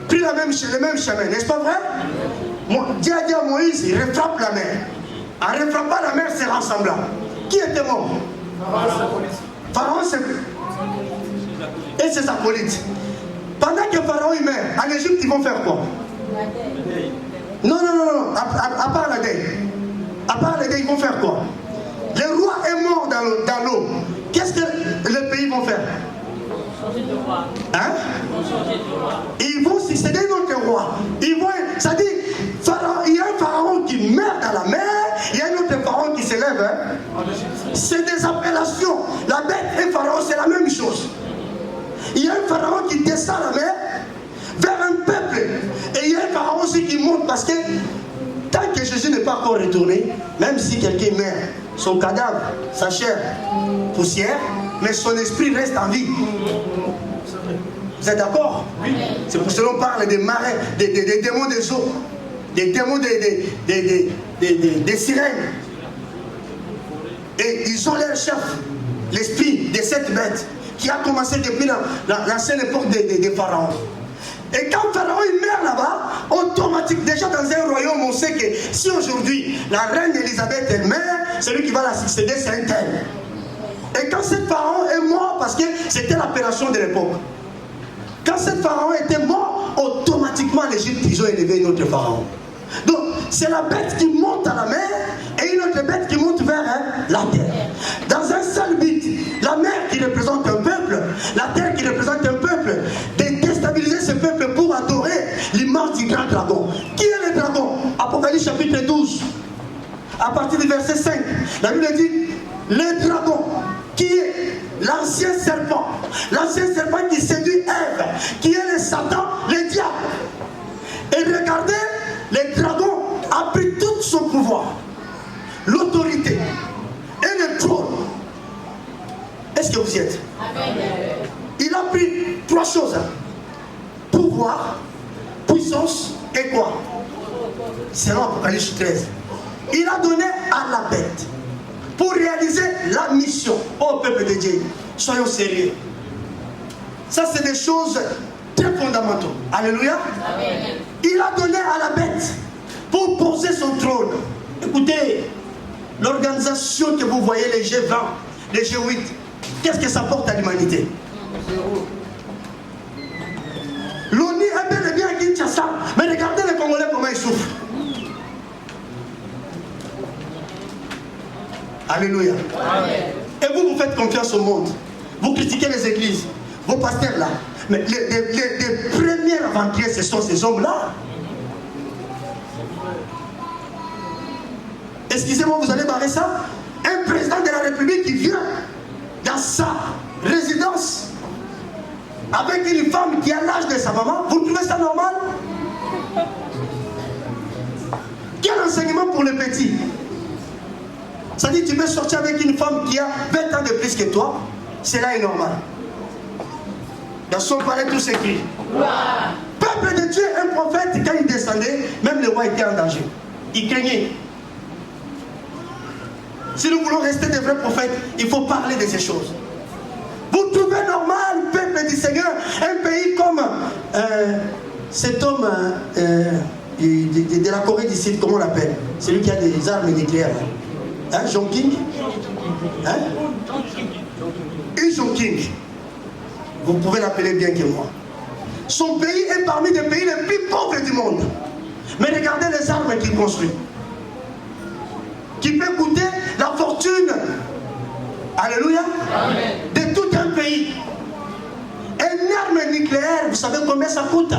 pris le même chemin, n'est-ce pas vrai? Dieu a dit à Moïse, il refrappe la mer. En refrappant la mer, c'est rassemblant. Qui était mort? Pharaon et ses acolytes. Pendant que Pharaon il meurt, en Égypte, ils vont faire quoi? Non, à part la deuil. À part la deuil, ils vont faire quoi? Le roi est mort dans l'eau. Qu'est-ce que les pays vont faire? Hein? Ils vont succéder notre roi. Ils vont, ça dit, il y a un pharaon qui meurt dans la mer, il y a un autre pharaon qui s'élève. Hein? C'est des appellations. La bête et le pharaon, c'est la même chose. Il y a un pharaon qui descend la mer vers un peuple. Et il y a un pharaon aussi qui monte parce que tant que Jésus n'est pas encore retourné, même si quelqu'un meurt, son cadavre, sa chair, poussière, mais son esprit reste en vie. Vous êtes d'accord? Oui. C'est pour cela qu'on parle des marins, des démons des eaux, des démons des sirènes. Et ils ont leur chef, l'esprit de cette bête qui a commencé depuis l'ancienne époque des pharaons. Et quand Pharaon il meurt là-bas, automatiquement, déjà dans un royaume, on sait que si aujourd'hui la reine Élisabeth elle meurt, celui qui va la succéder, c'est un tel. Et quand cet pharaon est mort, parce que c'était l'appellation de l'époque, quand cet pharaon était mort, automatiquement l'Égypte, ils ont élevé une autre pharaon. Donc, c'est la bête qui monte à la mer et une autre bête qui monte vers la terre. Dans un seul but, la mer qui représente un peuple, la terre qui représente un peuple, de déstabiliser ce peuple pour adorer l'image du grand dragon. Qui est à partir du verset 5, la Bible dit, le dragon, qui est l'ancien serpent qui séduit Ève, qui est le Satan, le diable. Et regardez, le dragon a pris tout son pouvoir, l'autorité et le trône. Est-ce que vous y êtes? Il a pris 3 choses. Pouvoir, puissance et quoi? C'est l'Apocalypse 13. Il a donné à la bête pour réaliser la mission. Au peuple de Dieu, soyons sérieux. Ça, c'est des choses très fondamentales. Alléluia. Amen. Il a donné à la bête pour poser son trône. Écoutez, l'organisation que vous voyez, les G20, les G8, qu'est-ce que ça porte à l'humanité? L'ONU est bel et bien à Kinshasa, mais regardez les Congolais comment ils souffrent. Alléluia. Amen. Et vous faites confiance au monde. Vous critiquez les églises, vos pasteurs là. Mais les premiers aventuriers, ce sont ces hommes-là. Excusez-moi, vous allez barrer ça? Un président de la République qui vient dans sa résidence avec une femme qui a l'âge de sa maman, vous trouvez ça normal? Quel enseignement pour les petits? Ça dit, tu peux sortir avec une femme qui a 20 ans de plus que toi, cela est normal. Dans son palais, tout s'écrit. Peuple de Dieu, un prophète, quand il descendait, même le roi était en danger. Il craignait. Si nous voulons rester des vrais prophètes, il faut parler de ces choses. Vous trouvez normal, peuple du Seigneur, un pays comme cet homme de la Corée du Sud, comment on l'appelle? Celui qui a des armes nucléaires. Hein, Jong-King? Hein? Jong-King. Vous pouvez l'appeler bien que moi. Son pays est parmi les pays les plus pauvres du monde. Mais regardez les armes qu'il construit. Qui peut coûter la fortune. Alléluia. Amen. De tout un pays. Une arme nucléaire, vous savez combien ça coûte?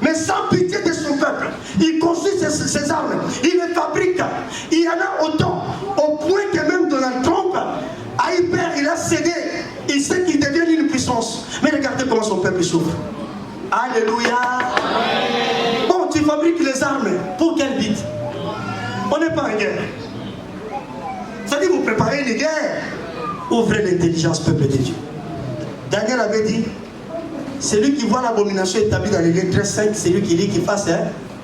Mais sans pitié de son peuple, il construit ses armes, il les fabrique. Il y en a autant, au point que même Donald Trump a eu peur, il a cédé. Il sait qu'il devient une puissance. Mais regardez comment son peuple souffre. Alléluia. Amen. Bon, tu fabriques les armes, pour quel but? On n'est pas en guerre. Ça dit, vous préparez une guerre. Ouvrez l'intelligence, peuple de Dieu. Daniel avait dit, celui qui voit l'abomination établie dans les lieux 13.5, c'est lui qui dit qu'il fasse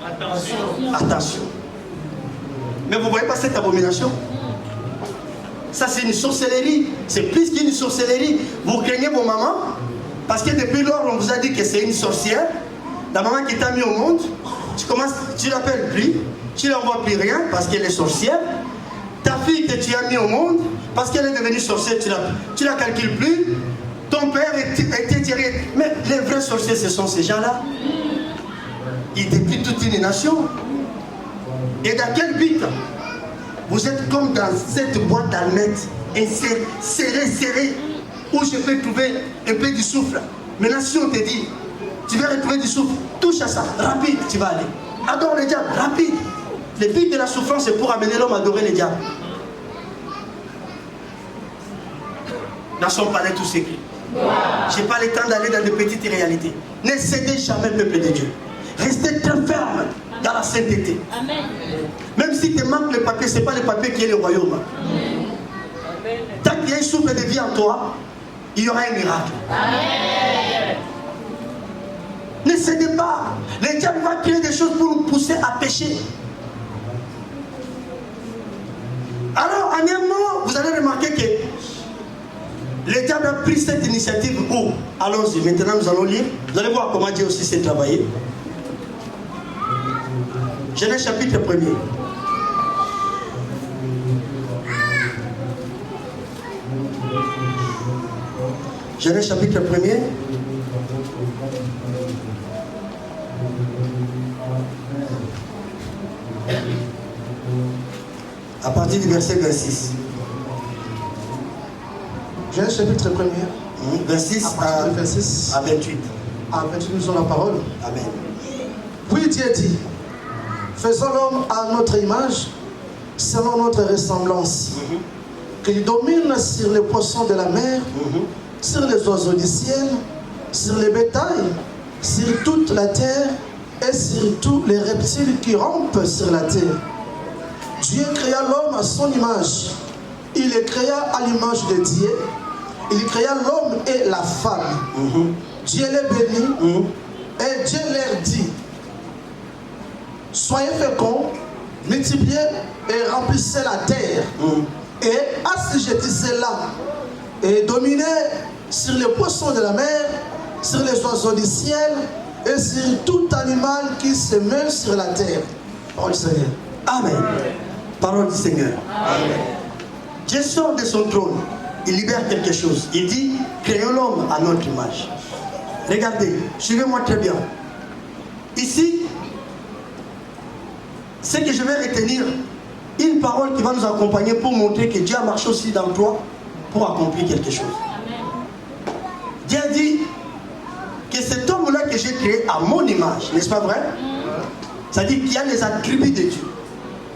attention. Mais vous ne voyez pas cette abomination? Ça, c'est une sorcellerie. C'est plus qu'une sorcellerie. Vous craignez vos mamans? Parce que depuis lors, on vous a dit que c'est une sorcière. La maman qui t'a mis au monde, tu l'appelles plus, tu ne l'envoies plus rien parce qu'elle est sorcière. Ta fille que tu as mis au monde, parce qu'elle est devenue sorcière, tu la calcules plus. Ton père était tiré. Mais les vrais sorciers, ce sont ces gens-là. Ils détruisent toute une nation. Et dans quel but? Vous êtes comme dans cette boîte d'allumettes, serrée, où je peux trouver un peu du souffle. Maintenant, si on te dit, tu vas retrouver du souffle, touche à ça, rapide, tu vas aller. Adore le diable, rapide. Le but de la souffrance, c'est pour amener l'homme à adorer le diable. Dans son palais, tout s'écrit. Je n'ai pas le temps d'aller dans de petites réalités. Ne cédez jamais, peuple de Dieu. Restez très ferme dans la sainteté. Amen. Même si te manque le papier, ce n'est pas le papier qui est le royaume. Amen. Tant qu'il y a un souffle de vie en toi, il y aura un miracle. Amen. Ne cédez pas. Le diable va créer des choses pour nous pousser à pécher. Alors, en un mot, vous allez remarquer que le diable a pris cette initiative où? Allons-y, maintenant nous allons lire. Vous allez voir comment Dieu aussi s'est travaillé. Genèse chapitre 1er. Genèse chapitre 1er. À partir du verset 26. Genèse chapitre 1er. 26 à 28. À 28, nous avons la parole. Amen. Puis Dieu dit, faisons l'homme à notre image, selon notre ressemblance, qu'il domine sur les poissons de la mer, sur les oiseaux du ciel, sur les bétails, sur toute la terre et sur tous les reptiles qui rampent sur la terre. Dieu créa l'homme à son image. Il les créa à l'image de Dieu. Il créa l'homme et la femme. Dieu les bénit et Dieu leur dit: soyez féconds, multipliez et remplissez la terre, et assujettissez-la, et dominez sur les poissons de la mer, sur les oiseaux du ciel, et sur tout animal qui se meut sur la terre. Parole du Seigneur. Amen. Parole du Seigneur. Amen. Dieu sort de son trône, il libère quelque chose. Il dit: créons l'homme à notre image. Regardez, suivez-moi très bien. Ici, ce que je vais retenir, une parole qui va nous accompagner pour montrer que Dieu a marché aussi dans toi pour accomplir quelque chose. Dieu a dit que cet homme-là que j'ai créé à mon image, n'est-ce pas vrai? C'est-à-dire qu'il y a les attributs de Dieu.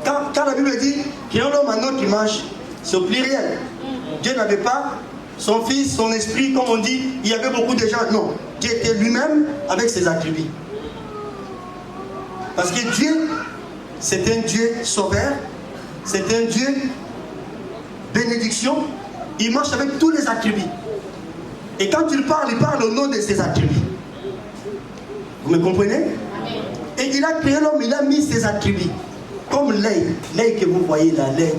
Quand la Bible dit créons l'homme à notre image, c'est au pluriel. Dieu n'avait pas son fils, son esprit, comme on dit, il y avait beaucoup de gens. Non, Dieu était lui-même avec ses attributs. Parce que Dieu, c'est un Dieu sauveur, c'est un Dieu bénédiction. Il marche avec tous les attributs. Et quand il parle au nom de ses attributs. Vous me comprenez? Et il a créé l'homme, il a mis ses attributs. Comme l'œil que vous voyez là, l'œil,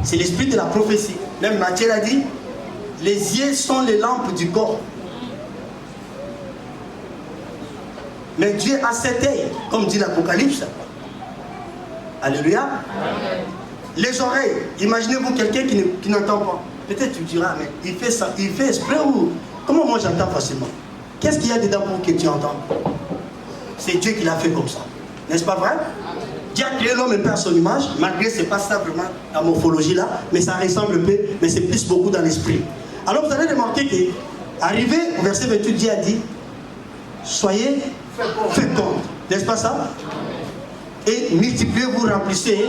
c'est l'esprit de la prophétie. Même Matthieu a dit, les yeux sont les lampes du corps. Mais Dieu a cet œil, comme dit l'Apocalypse. Alléluia. Amen. Les oreilles, imaginez-vous quelqu'un qui n'entend pas. Peut-être tu diras, mais il fait ça, il fait exprès ou... Comment moi j'entends facilement? Qu'est-ce qu'il y a dedans pour que tu entends? C'est Dieu qui l'a fait comme ça. N'est-ce pas vrai? Dieu a créé l'homme un peu à son image, malgré ce n'est pas simplement la morphologie là, mais ça ressemble un peu, mais c'est plus beaucoup dans l'esprit. Alors vous allez remarquer que, arrivé au verset 28, Dieu a dit, soyez féconds. N'est-ce pas ça? Et multipliez, vous remplissez.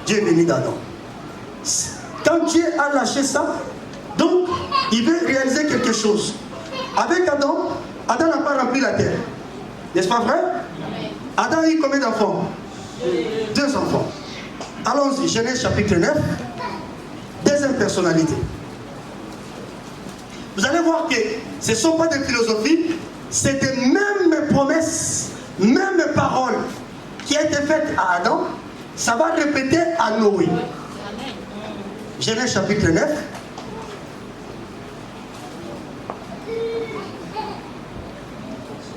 Dieu est béni d'Adam. Quand Dieu a lâché ça, donc il veut réaliser quelque chose. Avec Adam, Adam n'a pas rempli la terre. N'est-ce pas vrai? Adam a eu combien d'enfants? 2 enfants. Allons-y, Genèse chapitre 9. Deuxième personnalité. Vous allez voir que ce ne sont pas des philosophies, c'est des mêmes promesses, mêmes paroles qui ont été faites à Adam, ça va répéter à Noé. Genèse chapitre 9.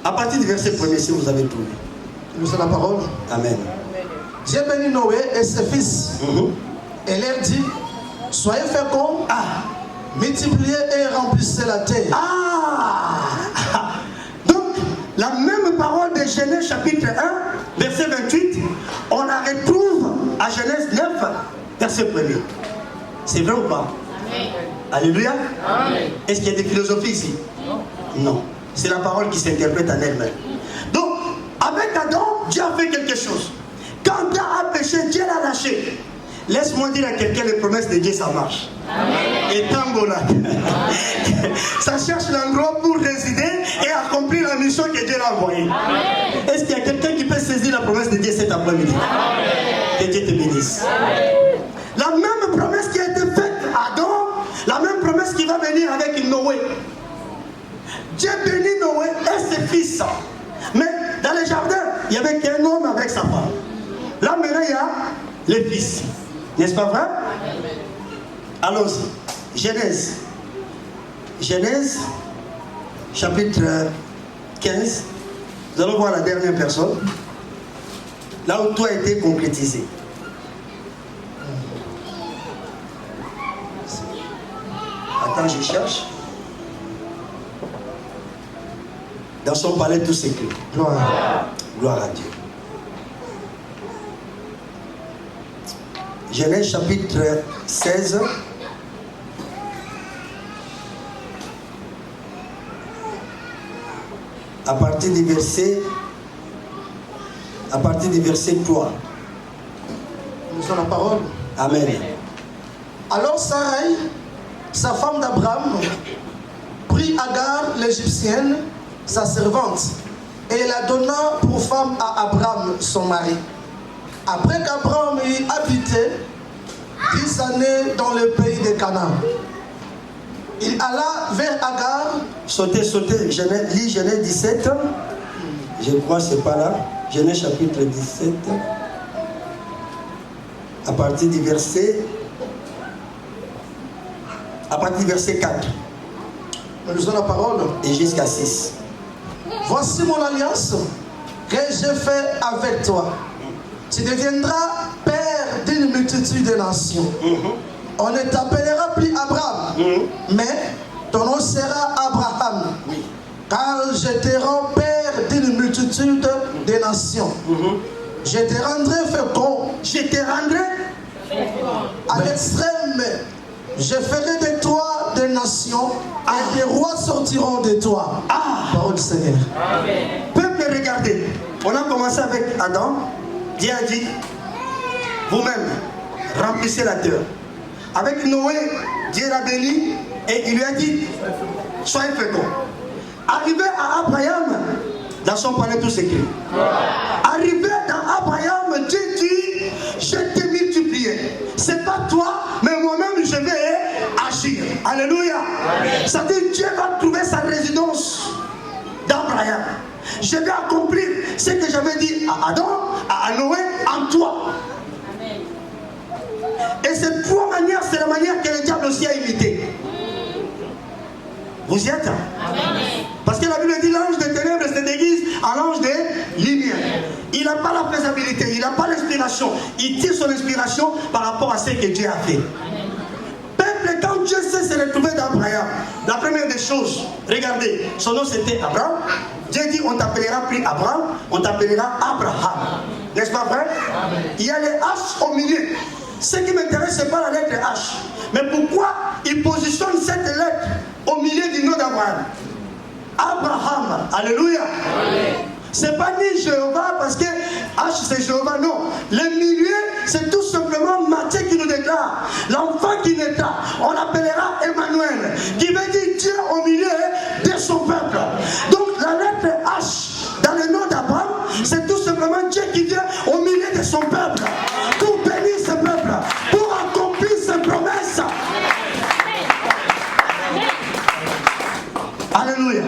À partir du verset 1er, si vous avez trouvé. Nous avons la parole. Amen. Dieu bénit Noé et ses fils. Et leur dit, soyez féconds, multipliez et remplissez la terre. Donc, la même parole de Genèse chapitre 1, verset 28, on la retrouve à Genèse 9, verset 1er. C'est vrai ou pas? Amen. Alléluia. Est-ce qu'il y a des philosophies ici? Non. C'est la parole qui s'interprète en elle-même. Donc, avec Adam, Dieu a fait quelque chose. Quand Adam a péché, Dieu l'a lâché. Laisse-moi dire à quelqu'un, les promesses de Dieu, ça marche. Amen. Et tambola. Ça cherche l'endroit pour résider et accomplir la mission que Dieu l'a envoyée. Est-ce qu'il y a quelqu'un qui peut saisir la promesse de Dieu cet après-midi? Que Dieu te bénisse. Amen. La même promesse qui a été faite à Adam, la même promesse qui va venir avec Noé. Dieu bénit Noé et ses fils. Mais dans le jardin, il n'y avait qu'un homme avec sa femme. Là maintenant, il y a les fils. N'est-ce pas vrai? Allons-y. Genèse. Genèse, chapitre 15. Nous allons voir la dernière personne. Là où tout a été concrétisé. Attends, je cherche. Dans son palais, tout s'écrit. Gloire. Gloire à Dieu. Genèse chapitre 16. À partir du verset à partir du verset 3. Nous avons la parole. Amen. Alors Sarai, sa femme d'Abraham, prit Agar l'Égyptienne, sa servante, et la donna pour femme à Abraham, son mari. Après qu'Abraham eut habité 10 années dans le pays de Canaan, il alla vers Agar. Sautez, lis Genèse 17. Je crois que ce n'est pas là. Genèse chapitre 17. À partir du verset 4. Nous avons la parole. Et jusqu'à 6. Voici mon alliance que j'ai faite avec toi. Tu deviendras père d'une multitude de nations. On ne t'appellera plus Abraham, mais ton nom sera Abraham. Car je te rends père d'une multitude de nations. Je te rendrai fécond. Je te rendrai à l'extrême. Je ferai de toi des nations et des rois sortiront de toi. Parole du Seigneur. Peuple, regardez. On a commencé avec Adam. Dieu a dit, vous-même, remplissez la terre. Avec Noé, Dieu l'a béni et il lui a dit, soyez féconds. Arrivé à Abraham, dans son palais tout s'écrit. Arrivé dans Abraham, Dieu dit, je t'ai multiplié. C'est pas toi, mais moi-même je vais agir. Alléluia. Ça dit Dieu va trouver sa résidence d'Abraham. Je vais accomplir ce que j'avais dit à Adam, à Noé, en toi. Et cette trois manières, c'est la manière que le diable aussi a imité. Vous y êtes? Parce que la Bible dit l'ange des ténèbres se déguise à l'ange des lumières. Il n'a pas la faisabilité, il n'a pas l'inspiration. Il tire son inspiration par rapport à ce que Dieu a fait. Peuple, quand Dieu s'est se retrouvé d'Abraham, la première des choses, regardez, son nom c'était Abraham. Dieu dit on t'appellera plus Abraham, on t'appellera Abraham. N'est-ce pas vrai? Il y a les H au milieu. Ce qui m'intéresse, ce n'est pas la lettre H. Mais pourquoi il positionne cette lettre au milieu du nom d'Abraham? Abraham, alléluia. C'est pas ni Jéhovah parce que H c'est Jéhovah, non. Le milieu, c'est tout simplement Matthieu qui nous déclare. L'enfant qui naîtra, on l'appellera Emmanuel, qui veut dire Dieu au milieu de son peuple. Donc la lettre H dans le nom d'Abraham, c'est tout simplement Dieu qui vient au milieu de son peuple pour bénir ce peuple, pour accomplir ses promesses. Alléluia.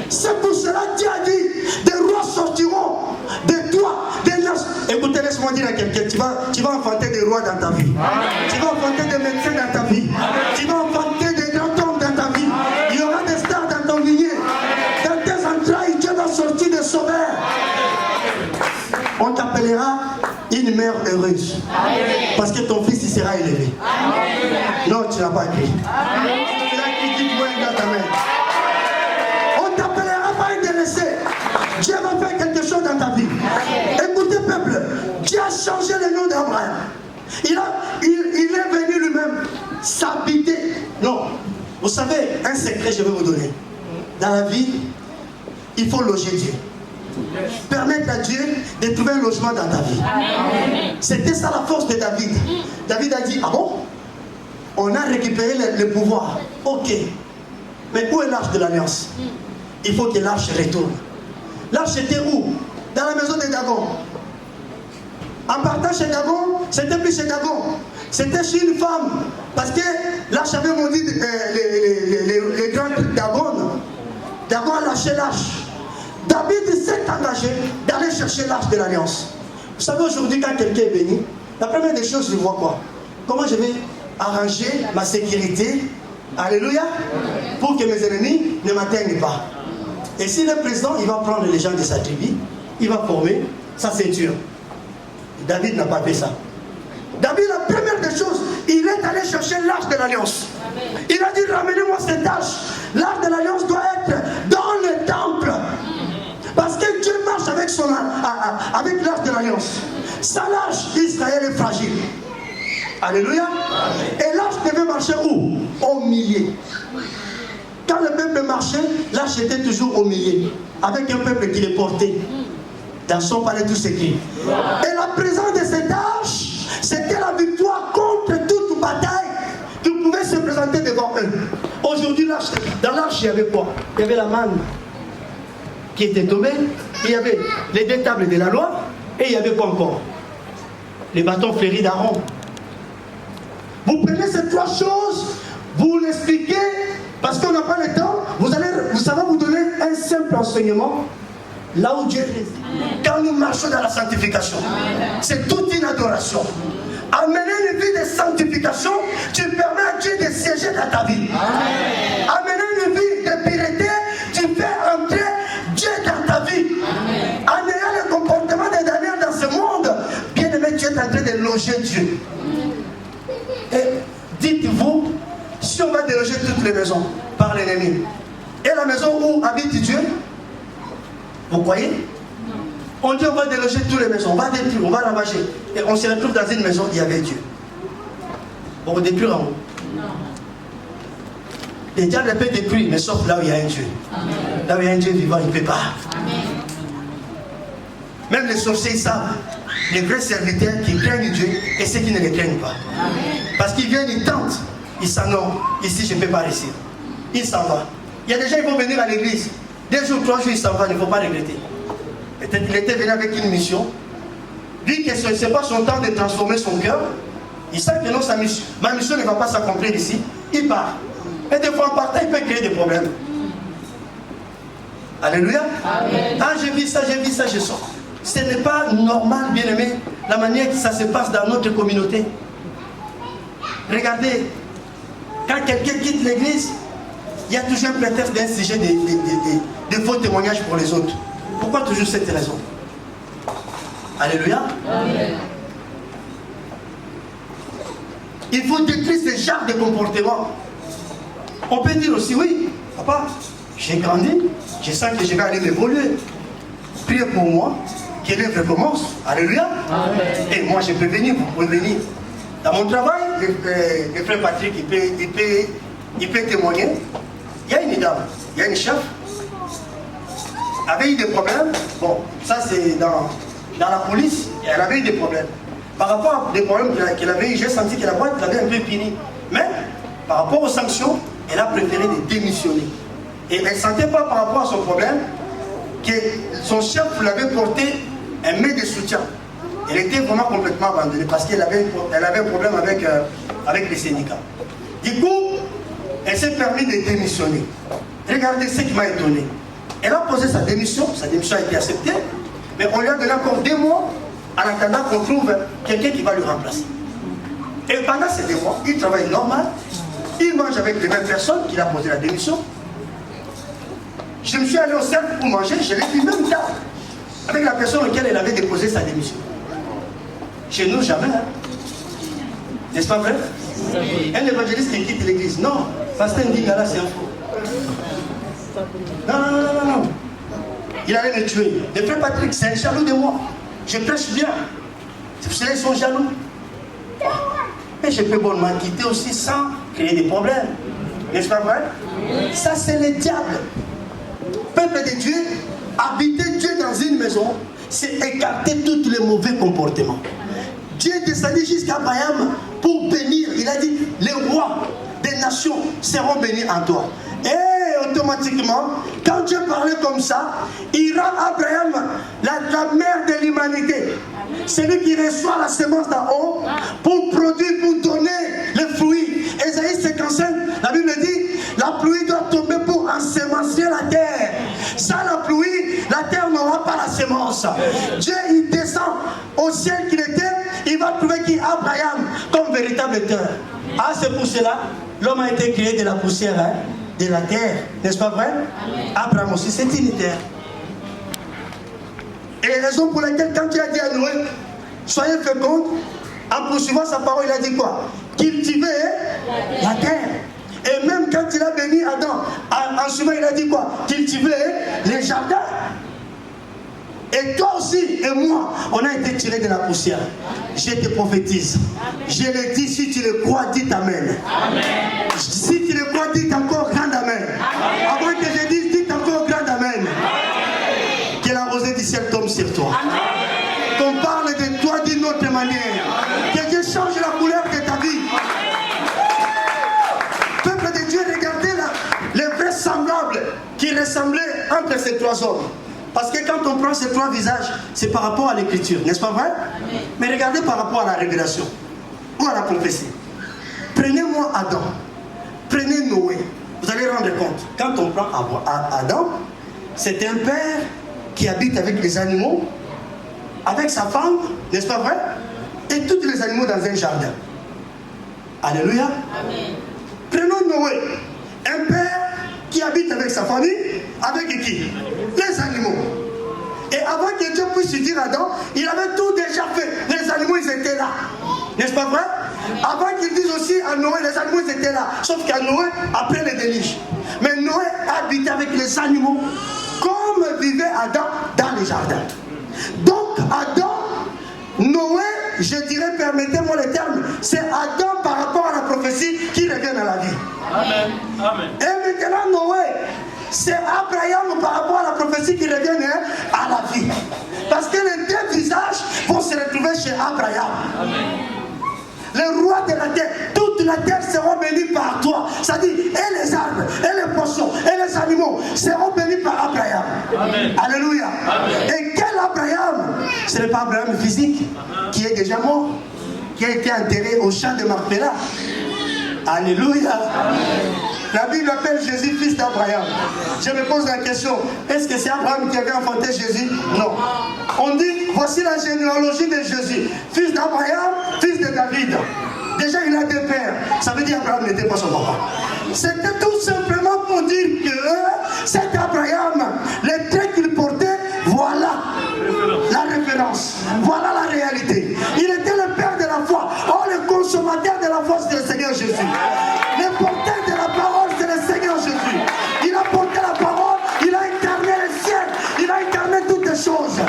C'est pour cela que Dieu a dit, des rois sortiront de toi, des nations. Écoutez, laisse-moi dire à quelqu'un, tu vas enfanter des rois dans ta vie. Tu vas enfanter des médecins dans ta vie. Tu vas enfanter des grands hommes dans ta vie. Il y aura des stars dans ton milieu. Dans tes entrailles, Dieu va sortir des sauveurs. On t'appellera une mère heureuse. Parce que ton fils il sera élevé. Non, tu n'as pas écrit. Tu l'as écrit, dis-moi dans ta main. Dieu va faire quelque chose dans ta vie. Écoutez peuple, Dieu a changé le nom d'Abraham. Il est venu lui-même s'habiter. Non, vous savez, un secret je vais vous donner. Dans la vie, il faut loger Dieu. Permettre à Dieu de trouver un logement dans ta vie. C'était ça la force de David. David a dit, ah bon? On a récupéré le pouvoir. Ok. Mais où est l'arche de l'alliance? Il faut que l'arche retourne. L'arche était où? Dans la maison de Dagon. En partant chez Dagon, c'était plus chez Dagon. C'était chez une femme. Parce que l'arche avait maudit les grands Dagon. Dagon a lâché l'arche. David s'est engagé d'aller chercher l'arche de l'alliance. Vous savez, aujourd'hui, quand quelqu'un est béni, la première des choses, je vois quoi? Comment je vais arranger ma sécurité, alléluia, pour que mes ennemis ne m'atteignent pas. Et si le président, il va prendre les gens de sa tribu, il va former sa ceinture. David n'a pas fait ça. David, la première des choses, il est allé chercher l'arche de l'alliance. Il a dit, ramenez-moi cette arche. L'arche de l'alliance doit être dans le temple. Parce que Dieu marche avec l'arche de l'alliance. Sans l'arche, Israël est fragile. Alléluia. Et l'arche devait marcher où? Au milieu. Quand le peuple marchait, l'arche était toujours au milieu, avec un peuple qui les portait. Dans son palais tout s'écrit. Et la présence de cette arche, c'était la victoire contre toute bataille qui pouvait se présenter devant eux. Aujourd'hui, dans l'arche, il y avait quoi? Il y avait la manne qui était tombée, il y avait les 2 tables de la loi, et il y avait quoi encore? Les bâtons fleuris d'Aaron. Vous prenez ces 3 choses, vous l'expliquez, parce qu'on n'a pas le temps, ça va vous donner un simple enseignement. Là où Dieu réside. Quand nous marchons dans la sanctification, c'est toute une adoration. Amener une vie de sanctification, tu permets à Dieu de siéger dans ta vie. Amen. Amener une vie de pureté, tu fais entrer Dieu dans ta vie. En ayant le comportement de Daniel dans ce monde, bien aimé, tu es en train de loger Dieu. Et dites-vous, si on va déloger toutes les maisons par l'ennemi, et la maison où habite Dieu, vous croyez? On dit on va déloger toutes les maisons, on va détruire, on va ravager. Et on se retrouve dans une maison où il y avait Dieu. On va détruire en haut. Le diable peut détruire, mais sauf là où il y a un Dieu. Amen. Là où il y a un Dieu vivant, il ne peut pas. Amen. Même les sorciers savent, les vrais serviteurs qui craignent Dieu et ceux qui ne le craignent pas. Amen. Parce qu'ils viennent, ils tentent, ils s'en non, ici je ne peux pas réussir. Ils s'en vont. Il y a des gens qui vont venir à l'église. 2 jours, 3 jours, il s'en va, il ne faut pas regretter. Peut-être qu'il était venu avec une mission. Lui, ce n'est pas son temps de transformer son cœur. Il sait que non, ma mission ne va pas s'accomplir ici. Il part. Et des fois, en partant, il peut créer des problèmes. Alléluia. Amen. Ah, j'ai vu ça, je sors. Ce n'est pas normal, bien aimé, la manière que ça se passe dans notre communauté. Regardez, quand quelqu'un quitte l'église, il y a toujours un prétexte d'un sujet de faux témoignages pour les autres. Pourquoi toujours cette raison? Alléluia. Amen. Il faut détruire ce genre de comportement. On peut dire aussi, oui, papa, j'ai grandi, je sens que je vais aller m'évoluer. Priez pour moi, que l'œuvre commence. Alléluia. Amen. Et moi, je peux venir, vous pouvez venir. Dans mon travail, le frère Patrick, il peut témoigner. Il y a une dame, il y a une chef, avait eu des problèmes. Bon, ça c'est dans la police, elle avait eu des problèmes. Par rapport à des problèmes qu'elle avait eu, j'ai senti que la boîte l'avait un peu puni. Mais, par rapport aux sanctions, elle a préféré de démissionner. Et elle ne sentait pas par rapport à son problème que son chef l'avait porté un mail de soutien. Elle était vraiment complètement abandonnée parce qu'elle avait un problème avec les syndicats. Du coup, elle s'est permis de démissionner. Regardez ce qui m'a étonné. Elle a posé sa démission a été acceptée, mais on lui a donné encore 2 mois en attendant qu'on trouve quelqu'un qui va lui remplacer. Et pendant ces 2 mois, il travaille normal, il mange avec les mêmes personnes qu'il a posé la démission. Je me suis allé au cercle pour manger, je l'ai vu même tard, avec la personne auquel elle avait déposé sa démission. Chez nous, jamais. Hein? N'est-ce pas vrai? Un évangéliste qui quitte l'église. Non, pasteur dit là, c'est un faux. Non. Il allait me tuer. Le frère Patrick, c'est un jaloux de moi. Je prêche bien. C'est pour cela qu'ils sont jaloux. Et je peux bonnement quitter aussi sans créer des problèmes. N'est-ce pas vrai? Ça, c'est le diable. Peuple de Dieu, habiter Dieu dans une maison, c'est écarter tous les mauvais comportements. Dieu est descendu jusqu'à Abraham pour bénir. Il a dit, les rois des nations seront bénis en toi. Et automatiquement, quand Dieu parlait comme ça, il rend Abraham la mère de l'humanité. C'est lui qui reçoit la semence d'en haut pour produire, pour donner les fruits. Ésaïe 55, la Bible dit, la pluie doit tomber pour ensemencer la terre. Sans la pluie, la terre n'aura pas la semence. Dieu, il descend au ciel qu'il était, il va trouver qui Abraham comme véritable terre. Ah, c'est pour cela, l'homme a été créé de la poussière, hein, de la terre. N'est-ce pas vrai? Abraham aussi, c'est une terre. Et la raison pour laquelle, quand il a dit à Noé, soyez fécondes, en poursuivant sa parole, il a dit quoi? Cultiver la terre. Et même quand il a béni Adam, en suivant, il a dit quoi? Cultiver les jardins. Et toi aussi et moi, on a été tirés de la poussière. Je te prophétise. Je le dis, si tu le crois, dis Amen. Amen. Si tu le crois, dis encore grand Amen. Avant que je dise, dis encore grand Amen. Que la rosée du ciel tombe sur toi. Amen. manière. Que Dieu change la couleur de ta vie. Peuple de Dieu, regardez les vrais semblables qui ressemblaient entre ces trois hommes. Parce que quand on prend ces trois visages, c'est par rapport à l'écriture, n'est-ce pas vrai? Mais regardez par rapport à la révélation ou à la prophétie. Prenez-moi Adam, prenez Noé. Vous allez rendre compte, quand on prend Adam, c'est un père qui habite avec les animaux, avec sa femme, n'est-ce pas vrai? Et tous les animaux dans un jardin. Alléluia. Amen. Prenons Noé, un père qui habite avec sa famille, avec qui? Les animaux. Et avant que Dieu puisse lui dire Adam, il avait tout déjà fait. Les animaux, ils étaient là. N'est-ce pas vrai? Avant qu'il dise aussi à Noé, les animaux ils étaient là. Sauf qu'à Noé, après le déluge. Mais Noé habitait avec les animaux, comme vivait Adam dans les jardins. Donc Adam, Noé, je dirais, permettez-moi le terme, c'est Adam par rapport à la prophétie qui revient dans la vie. Amen. Amen. Et maintenant Noé, c'est Abraham par rapport à la prophétie qui revient à la vie. Parce que les deux visages vont se retrouver chez Abraham. Amen. Les rois de la terre, toute la terre seront bénis par toi. C'est-à-dire, et les arbres, et les poissons, et les animaux seront bénis par Abraham. Amen. Alléluia. Amen. Et quel Abraham? Ce n'est pas Abraham physique, qui est déjà mort, qui a été enterré au champ de Marpella. Alléluia. Amen. La Bible appelle Jésus fils d'Abraham. Je me pose la question, est-ce que c'est Abraham qui avait enfanté Jésus? Non. On dit, voici la généalogie de Jésus. Fils d'Abraham, fils de David. Déjà, il a deux pères. Ça veut dire qu'Abraham n'était pas son papa. C'était tout simplement pour dire que cet Abraham, les traits qu'il portait, voilà la référence. Voilà la réalité. Il était le père de la foi. Oh, le consommateur de la foi, c'est le Seigneur Jésus. Le porteur de la parole, c'est le Seigneur Jésus. Il a porté la parole, il a incarné le ciel, il a incarné toutes les choses.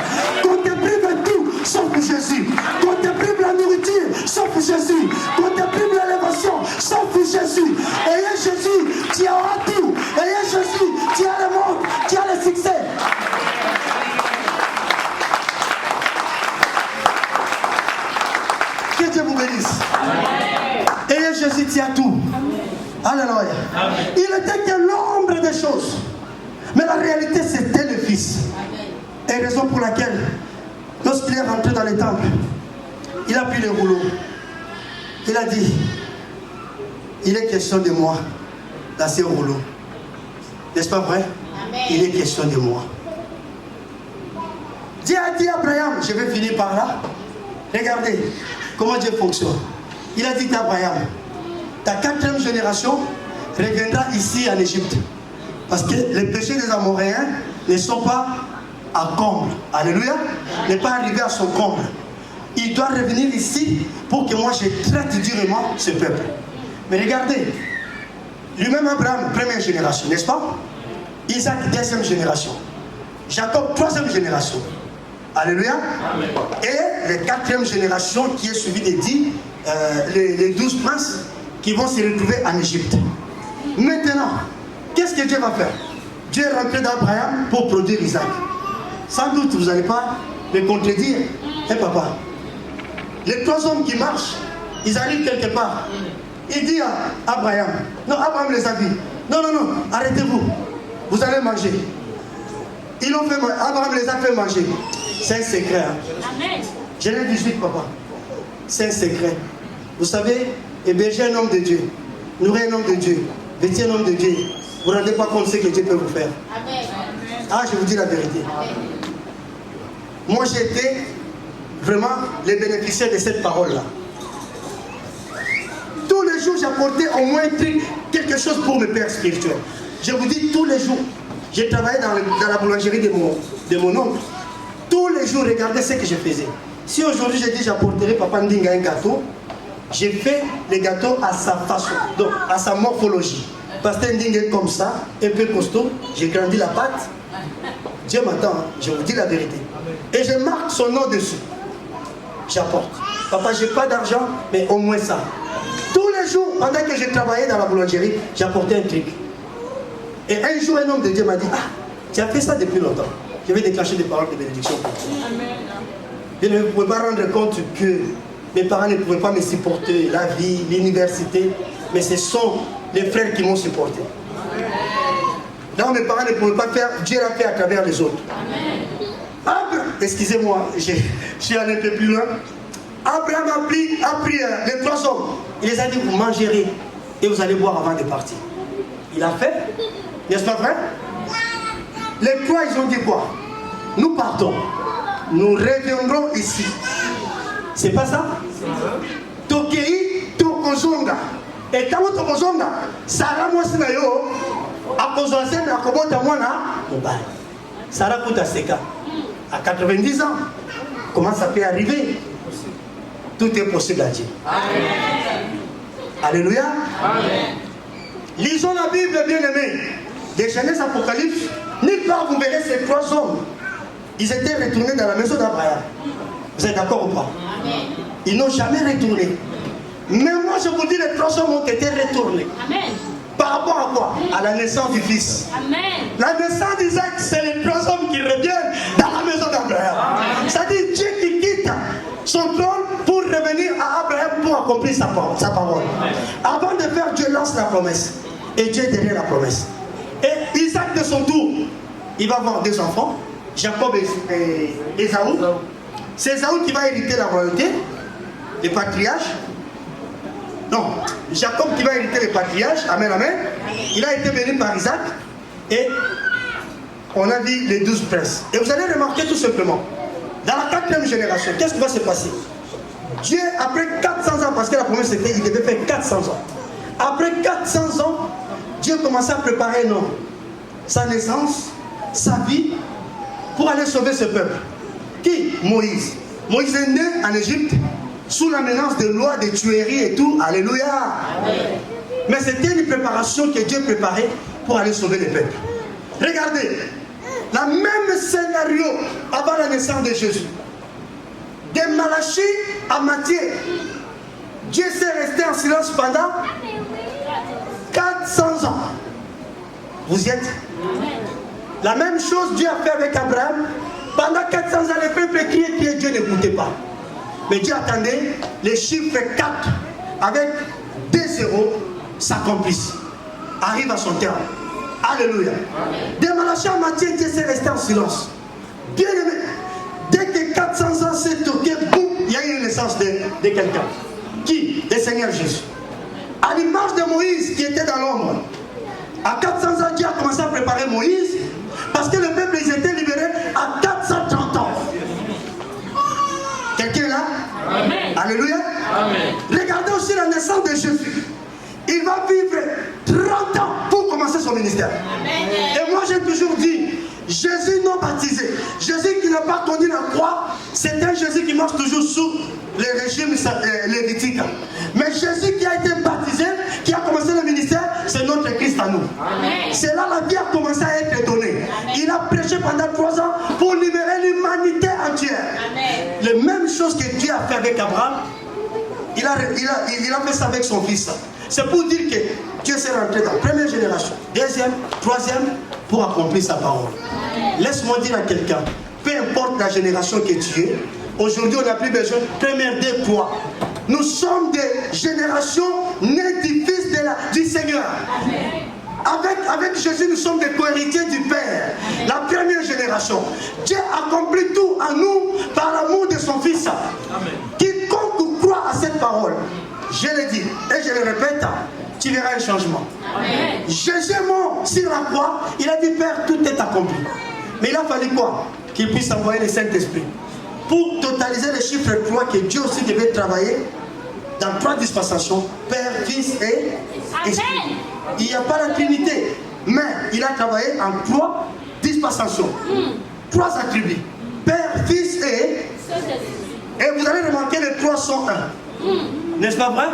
Qu'on te prive tout, sauf Jésus. Qu'on te prive la nourriture, sauf Jésus. Qu'on te prive l'élévation, sauf Jésus. Ayez Jésus, tu auras tout. Ayez Jésus, tu as le monde, tu as le succès. Que Dieu vous bénisse. Ayez Jésus, tu as tout. Alléluia. Il était que l'ombre des choses. Mais la réalité, c'était le Fils. Et raison pour laquelle, lorsqu'il est rentré dans les temples, il a pris le rouleau. Il a dit, il est question de moi dans ce rouleau. N'est-ce pas vrai? Amen. Il est question de moi. Dieu a dit à Abraham, je vais finir par là. Regardez comment Dieu fonctionne. Il a dit à Abraham, ta 4e génération reviendra ici en Égypte. Parce que les péchés des Amoréens ne sont pas à comble. Alléluia. N'est pas arrivé à son comble. Il doit revenir ici pour que moi je traite durement ce peuple. Mais regardez, lui-même Abraham, 1re génération, n'est-ce pas? Isaac, 2e génération. Jacob, 3e génération. Alléluia. Amen. Et la 4e génération qui est suivie des 10, les 12 princes qui vont se retrouver en Égypte. Maintenant, qu'est-ce que Dieu va faire? Dieu est rentré d'Abraham pour produire Isaac. Sans doute, vous n'allez pas me contredire. Eh papa, les 3 hommes qui marchent, ils arrivent quelque part. Il dit à Abraham, non, Abraham les a vus. Non, non, non, arrêtez-vous. Vous allez manger. Ils l'ont fait manger. Abraham les a fait manger. C'est un secret. Hein? Amen. Genèse 18, papa. C'est un secret. Vous savez, héberger un homme de Dieu, nourrir un homme de Dieu, vêtir un homme de Dieu, vous ne vous rendez pas compte de ce que Dieu peut vous faire. Amen. Ah, je vous dis la vérité. Amen. Moi, j'ai été vraiment le bénéficiaire de cette parole-là. Tous les jours, j'apportais au moins quelque chose pour mes pères spirituels. Je vous dis, tous les jours. J'ai travaillé dans la boulangerie de mon oncle. Tous les jours, regardez ce que je faisais. Si aujourd'hui, j'ai dit, j'apporterai Papa Ndinga un gâteau, j'ai fait les gâteaux à sa façon, donc à sa morphologie. Parce que Ndinga est comme ça, un peu costaud, j'ai grandi la pâte. Dieu m'attend, hein, je vous dis la vérité. Et je marque son nom dessus. J'apporte. Papa, j'ai pas d'argent, mais au moins ça. Tous les jours, pendant que j'ai travaillé dans la boulangerie, j'apportais un truc. Et un jour, un homme de Dieu m'a dit, ah, tu as fait ça depuis longtemps. Je vais déclencher des paroles de bénédiction pour toi. Je ne pouvais pas rendre compte que mes parents ne pouvaient pas me supporter, la vie, l'université, mais ce sont les frères qui m'ont supporté. Donc mes parents ne pouvaient pas faire, Dieu l'a fait à travers les autres. Excusez-moi, je suis allé un peu plus loin. Abraham a pris les 3 hommes. Il les a dit, vous mangerez et vous allez boire avant de partir. Il a fait, n'est-ce pas vrai? Les 3, ils ont dit quoi? Nous partons. Nous reviendrons ici. C'est pas ça? Tokei Tokozonga. Et quand vous Tokozonga, Sarah Mosinayo, à Kozonsen, à Kobota Mwana, Sarah Koutaseka. À 90 ans, comment ça peut arriver? Tout est possible à Dieu. Amen. Alléluia. Amen. Lisons la Bible, bien-aimés. Des Genèse Apocalypse, nulle part vous verrez ces 3 hommes. Ils étaient retournés dans la maison d'Abraham. Vous êtes d'accord ou pas? Amen. Ils n'ont jamais retourné. Mais moi je vous dis, les 3 hommes ont été retournés. Amen. Par rapport à quoi? À la naissance du fils. Amen. La naissance d'Isaac, c'est les 3 hommes qui reviennent dans la maison d'Abraham. C'est-à-dire Dieu qui quitte son trône pour revenir à Abraham pour accomplir sa parole. Avant de faire, Dieu lance la promesse. Et Dieu est derrière la promesse. Et Isaac de son tour, il va avoir 2 enfants, Jacob et Ésaü. C'est Ésaü qui va hériter la royauté, les patriarches. Non, Jacob qui va hériter les patriarches, amen, amen. Il a été béni par Isaac et on a dit les 12 princes. Et vous allez remarquer tout simplement, dans la 4e génération, qu'est-ce qui va se passer? Dieu, après 400 ans, parce que la promesse c'était qu'il devait faire 400 ans. Après 400 ans, Dieu commençait à préparer un homme, sa naissance, sa vie, pour aller sauver ce peuple. Qui? Moïse. Moïse est né en Égypte, sous la menace de lois, de tueries et tout. Alléluia. Amen. Mais c'était une préparation que Dieu préparait pour aller sauver les peuples. Regardez, le même scénario avant la naissance de Jésus. De Malachie à Matthieu, Dieu s'est resté en silence pendant 400 ans. Vous y êtes? La même chose Dieu a fait avec Abraham. Pendant 400 ans, le peuple criait et Dieu n'écoutait pas. Mais Dieu attendait les chiffres 4 avec 2 zéros s'accomplissent. Arrive à son terme. Alléluia. De Malachie à Matthieu, Dieu s'est resté en silence. Bien aimé, dès que 400 ans s'est toqué, boum, il y a eu une naissance de quelqu'un. Qui? Le Seigneur Jésus. À l'image de Moïse qui était dans l'ombre. À 400 ans, Dieu a commencé à préparer Moïse parce que le peuple, ils étaient libérés à 430 ans. Quelqu'un est là? Amen. Alléluia. Amen. Regardez aussi la naissance de Jésus. Il va vivre 30 ans pour commencer son ministère. Amen. Et moi j'ai toujours dit, Jésus non baptisé, Jésus qui n'a pas connu la croix, c'est un Jésus qui marche toujours sous les régimes lévitiques. Mais Jésus qui a été baptisé, qui a commencé le ministère, c'est notre Christ à nous. C'est là la vie a commencé à être donnée. Il a prêché pendant 3 ans pour libérer l'humanité entière. La même chose que Dieu a fait avec Abraham, il a fait ça avec son fils. C'est pour dire que Dieu s'est rentré dans la première génération, 2e, 3e, pour accomplir sa parole. Laisse-moi dire à quelqu'un, peu importe la génération que tu es, aujourd'hui on n'a plus besoin de première des poids. Nous sommes des générations nées du Fils du Seigneur. Avec Jésus, nous sommes des co-héritiers du Père. La première génération. Dieu accomplit tout en nous par l'amour de son Fils. Amen. Quiconque croit à cette parole, je le dis et je le répète, tu verras un changement. Amen. Jésus est mort sur la croix, il a dit Père, tout est accompli. Mais il a fallu quoi? Qu'il puisse envoyer le Saint-Esprit. Pour totaliser les chiffres 3 que Dieu aussi devait travailler dans 3 dispensations, Père, Fils et Esprit. Il n'y a pas la Trinité, mais il a travaillé en 3 dispensations, 3 attributs, Père, Fils et vous allez remarquer les 3 sont 1. N'est-ce pas vrai?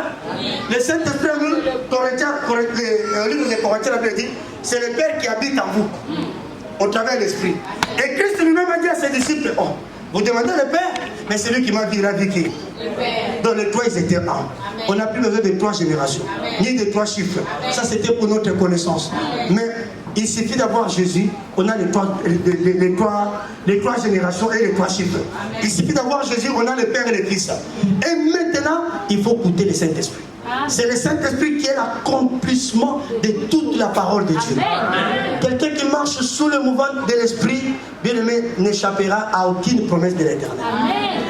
Le Saint-Esprit, le livre des Corinthiens a dit, c'est le Père qui habite en vous, au travers de l'Esprit. Et Christ lui-même a dit à ses disciples, oh, vous demandez le Père, mais c'est lui qui m'a dit la vie qui. Dans les 3, ils étaient 1. On n'a plus besoin de 3 générations, ni de 3 chiffres. Ça, c'était pour notre connaissance. Mais Il suffit d'avoir Jésus, on a les trois générations et les trois chiffres. Il suffit d'avoir Jésus, on a le Père et le Christ. Et maintenant, il faut goûter le Saint-Esprit. C'est le Saint-Esprit qui est l'accomplissement de toute la parole de Dieu. Quelqu'un qui marche sous le mouvement de l'Esprit, bien aimé, n'échappera à aucune promesse de l'Éternel.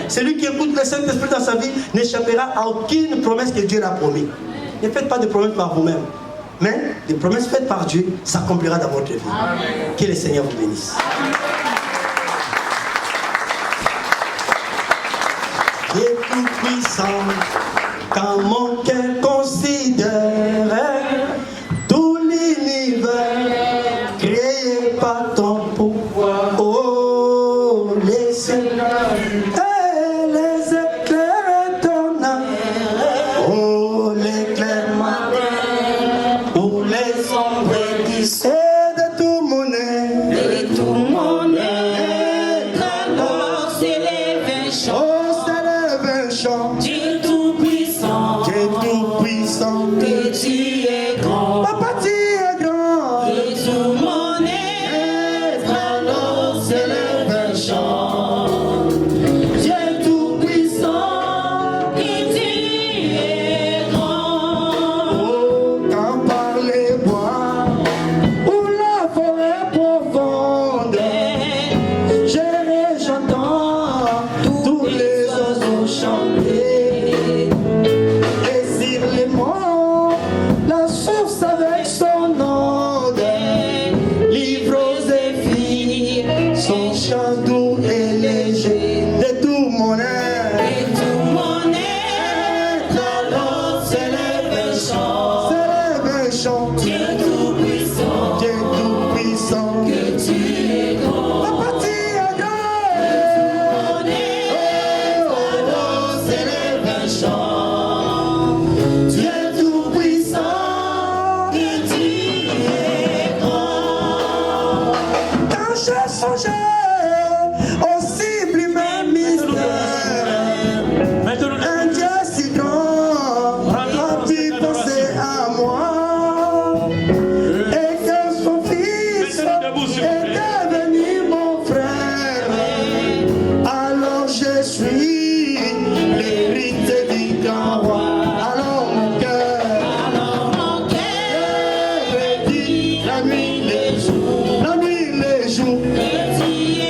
Celui qui écoute le Saint-Esprit dans sa vie n'échappera à aucune promesse que Dieu l'a promis. Ne faites pas de promesses par vous-même. Mais les promesses faites par Dieu s'accomplira dans votre vie. Que le Seigneur vous bénisse. Dieu est tout puissant, quand mon cœur considère tout l'univers créé par ton pouvoir. Oh, les Seigneurs et les éclairs de ton amour. Oh, l'éclair matin, oh, les ombres du ciel de tout mon être. Et tout mon être, alors s'élève un chant. Oh, s'élève un chant. Dieu tout-puissant, Dieu tout-puissant, que tu es grand. Papa, tu es grand. Et tout mon être, alors s'élève un chant. Dieu tout-puissant, que tu es grand. Oh, quand par les bois ou la forêt profonde, j'entends tous les oiseaux chanter. Et sur les monts, la source avec son onde livre aux zéphyrs son chant doux et léger. De tout mon être, Et tout mon être, alors s'élève un chant. s'élève un chant. Dieu tout-puissant, Dieu tout-puissant, que tu es grand. Papa, tu es grand. Mon être, alors s'élève un chant. Dieu tout-puissant, que tu es grand. Quand je songeais au sublime mystère, Maintenant, un Dieu si grand a pu penser à moi, et que son fils est devenu mon frère. Alors je suis l'héritier du grand roi. Alors mon cœur dit la nuit, les jours, la nuit, les jours. Que tu es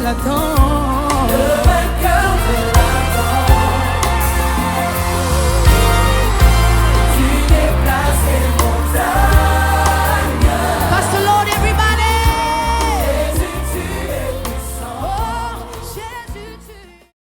l'attend.